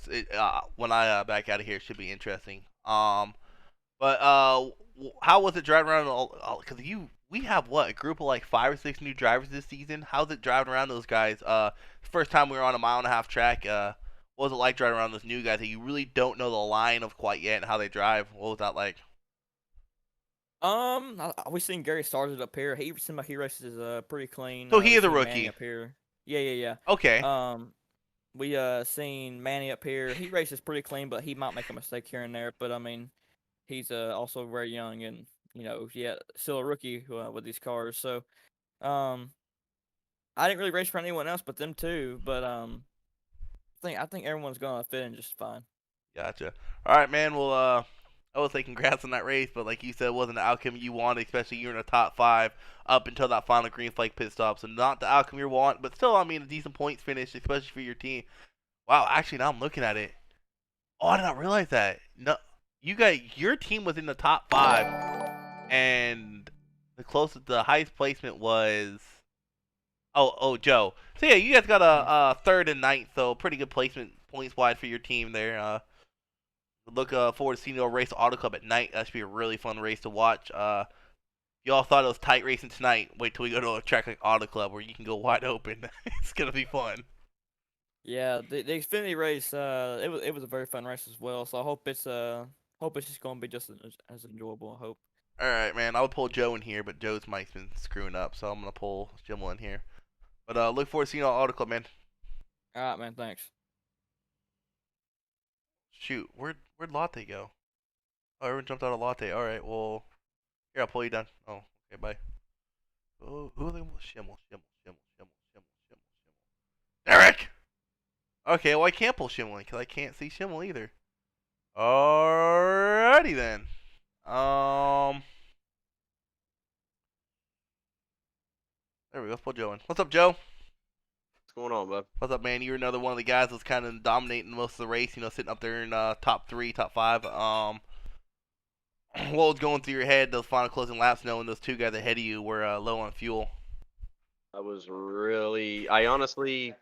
when I back out of here, it should be interesting. But how was it driving around? Because we have a group of like 5 or 6 new drivers this season. How's it driving around those guys? First time we were on a 1.5 mile track. What was it like driving around those new guys that you really don't know the line of quite yet and how they drive? What was that like? We seen Gary started up here. He seemed like he races pretty clean. So he is a rookie up here. Yeah. Okay. We seen Manny up here. He races pretty clean, but he might make a mistake here and there. But I mean, he's also very young and still a rookie with these cars. So I didn't really race for anyone else but them two. But I think everyone's gonna fit in just fine. Gotcha. All right, man. Well, I would say congrats on that race, but like you said, it wasn't the outcome you wanted, especially you're in the top 5 up until that final green flag pit stop. So not the outcome you want, but still, I mean, a decent points finish, especially for your team. Wow, actually, now I'm looking at it. Oh, I did not realize that. No, your team was in the top 5, and the highest placement was. Oh, Joe. So yeah, you guys got a 3rd and 9th, so pretty good placement points wide for your team there. Look forward to seeing your race Auto Club at night. That should be a really fun race to watch. Y'all thought it was tight racing tonight. Wait till we go to a track like Auto Club where you can go wide open. It's gonna be fun. Yeah, the Xfinity race, it was a very fun race as well. So I hope it's just gonna be just as enjoyable. I hope. All right, man. I would pull Joe in here, but Joe's mic's been screwing up, so I'm gonna pull Jimmel in here. But look forward to seeing y'all Auto Club, man. All right, man. Thanks. Shoot, where'd Latte go? Oh, everyone jumped out of Latte. All right, well, here I'll pull you down. Oh, okay, bye. Oh, who are they? Shimmel. Eric. Okay, well I can't pull Shimmel because I can't see Shimmel either. Alrighty then. There we go. Let's pull Joe in. What's up, Joe? What's going on, bud? What's up, man? You're another one of the guys that's kind of dominating most of the race. You know, sitting up there in top 3, top 5. What was going through your head those final closing laps, knowing those 2 guys ahead of you were low on fuel? I honestly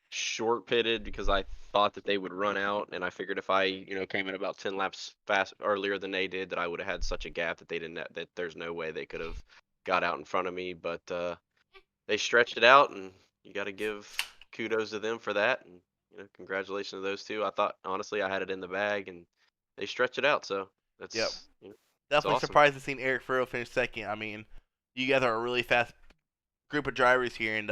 short pitted because I thought that they would run out, and I figured if I, came in about 10 laps fast earlier than they did, that I would have had such a gap that that there's no way they could have got out in front of me. But they stretched it out, and you got to give kudos to them for that, and congratulations to those 2. I thought honestly I had it in the bag, and they stretched it out. So that's Definitely awesome. surprised to see Eric Furrow finish 2nd. I mean, you guys are a really fast group of drivers here, and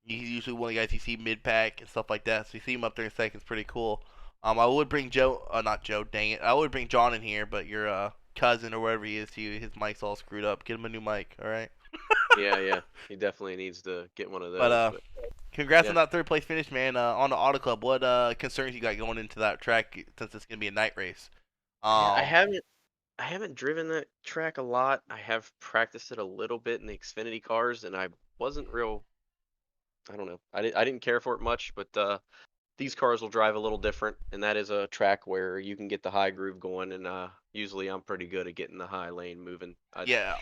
he's usually one of the guys you see mid-pack and stuff like that. So you see him up there in 2nd, it's pretty cool. I would bring not Joe, dang it. I would bring John in here, but your cousin or whatever he is to you, his mic's all screwed up. Get him a new mic, all right? Yeah. He definitely needs to get one of those. But congrats on that 3rd place finish, man. On the Auto Club, what concerns you got going into that track since it's gonna be a night race? I haven't driven that track a lot. I have practiced it a little bit in the Xfinity cars, and I wasn't real. I don't know. I didn't care for it much, but these cars will drive a little different, and that is a track where you can get the high groove going, and usually I'm pretty good at getting the high lane moving. Yeah.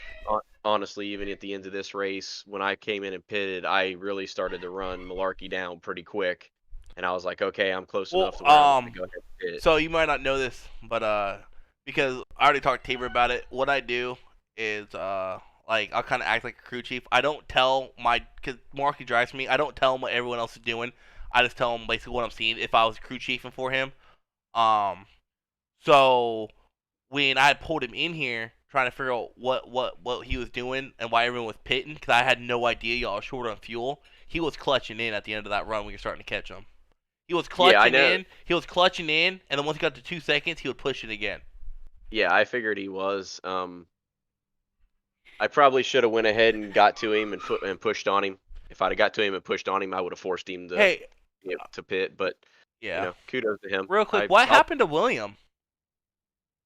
Honestly, even at the end of this race, when I came in and pitted, I really started to run Malarkey down pretty quick, and I was like, okay, I'm close enough to where I'm going to go ahead and pit. So you might not know this, but because I already talked to Tabor about it, what I do is like I'll kind of act like a crew chief. I don't tell because Marky drives me. I don't tell him what everyone else is doing. I just tell him basically what I'm seeing if I was crew chiefing for him. So when I pulled him in here trying to figure out what he was doing and why everyone was pitting, because I had no idea y'all were short on fuel, he was clutching in at the end of that run when you're starting to catch him. He was clutching in. He was clutching in, and then once he got to 2 seconds, he would push it again. Yeah, I figured he was. I probably should have went ahead and got to him and pushed on him. If I'd have got to him and pushed on him, I would have forced him to pit. But kudos to him. Real quick, what happened to William?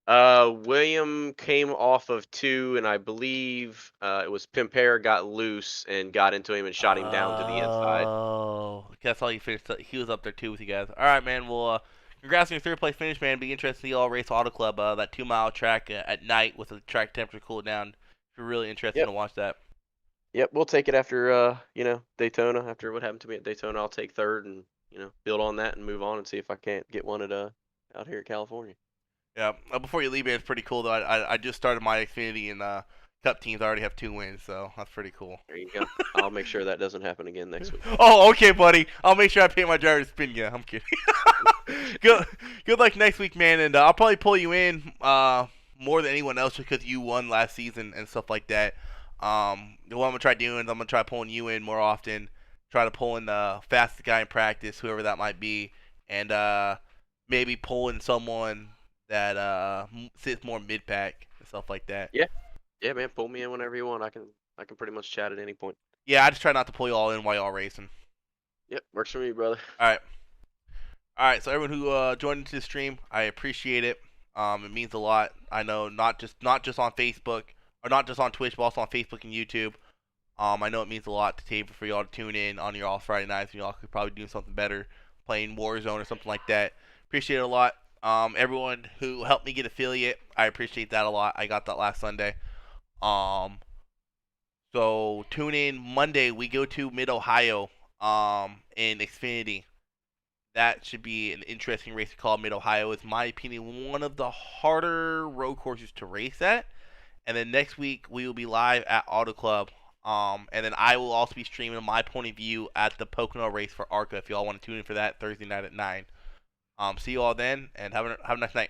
William came off of 2, and I believe it was Pimpere got loose and got into him and shot him down to the inside. Oh, that's all you finished. He was up there too with you guys. All right, man. Well, congrats on your 3rd place finish, man. Be interested to see y'all race Auto Club, that 2-mile track at night with the track temperature cool down. If you're really interested to watch that. Yep, we'll take it after Daytona. After what happened to me at Daytona, I'll take 3rd and build on that and move on and see if I can't get one at out here at California. Yeah. Before you leave, man, it's pretty cool though. I just started my Xfinity and Cup teams. I already have 2 wins, so that's pretty cool. There you go. I'll make sure that doesn't happen again next week. Oh, okay, buddy. I'll make sure I pay my driver to spin you. I'm kidding. Good luck next week, man, and I'll probably pull you in more than anyone else because you won last season and stuff like that. What I'm gonna try doing is I'm gonna try pulling you in more often. Try to pull in the fastest guy in practice, whoever that might be, and maybe pull in someone that sits more mid pack and stuff like that. Yeah, man. Pull me in whenever you want. I can pretty much chat at any point. Yeah, I just try not to pull you all in while y'all racing. Yep, works for me, brother. All right. So everyone who joined into the stream, I appreciate it. It means a lot. I know not just on Facebook or not just on Twitch, but also on Facebook and YouTube. I know it means a lot to table for y'all to tune in on your off Friday nights, and y'all could probably do something better, playing Warzone or something like that. Appreciate it a lot. Everyone who helped me get affiliate, I appreciate that a lot. I got that last Sunday. So tune in Monday. We go to Mid Ohio, in Xfinity. That should be an interesting race to call. Mid Ohio is, in my opinion, one of the harder road courses to race at. And then next week we will be live at Auto Club. And then I will also be streaming my point of view at the Pocono race for ARCA if y'all want to tune in for that Thursday night at 9. See you all then, and have a nice night.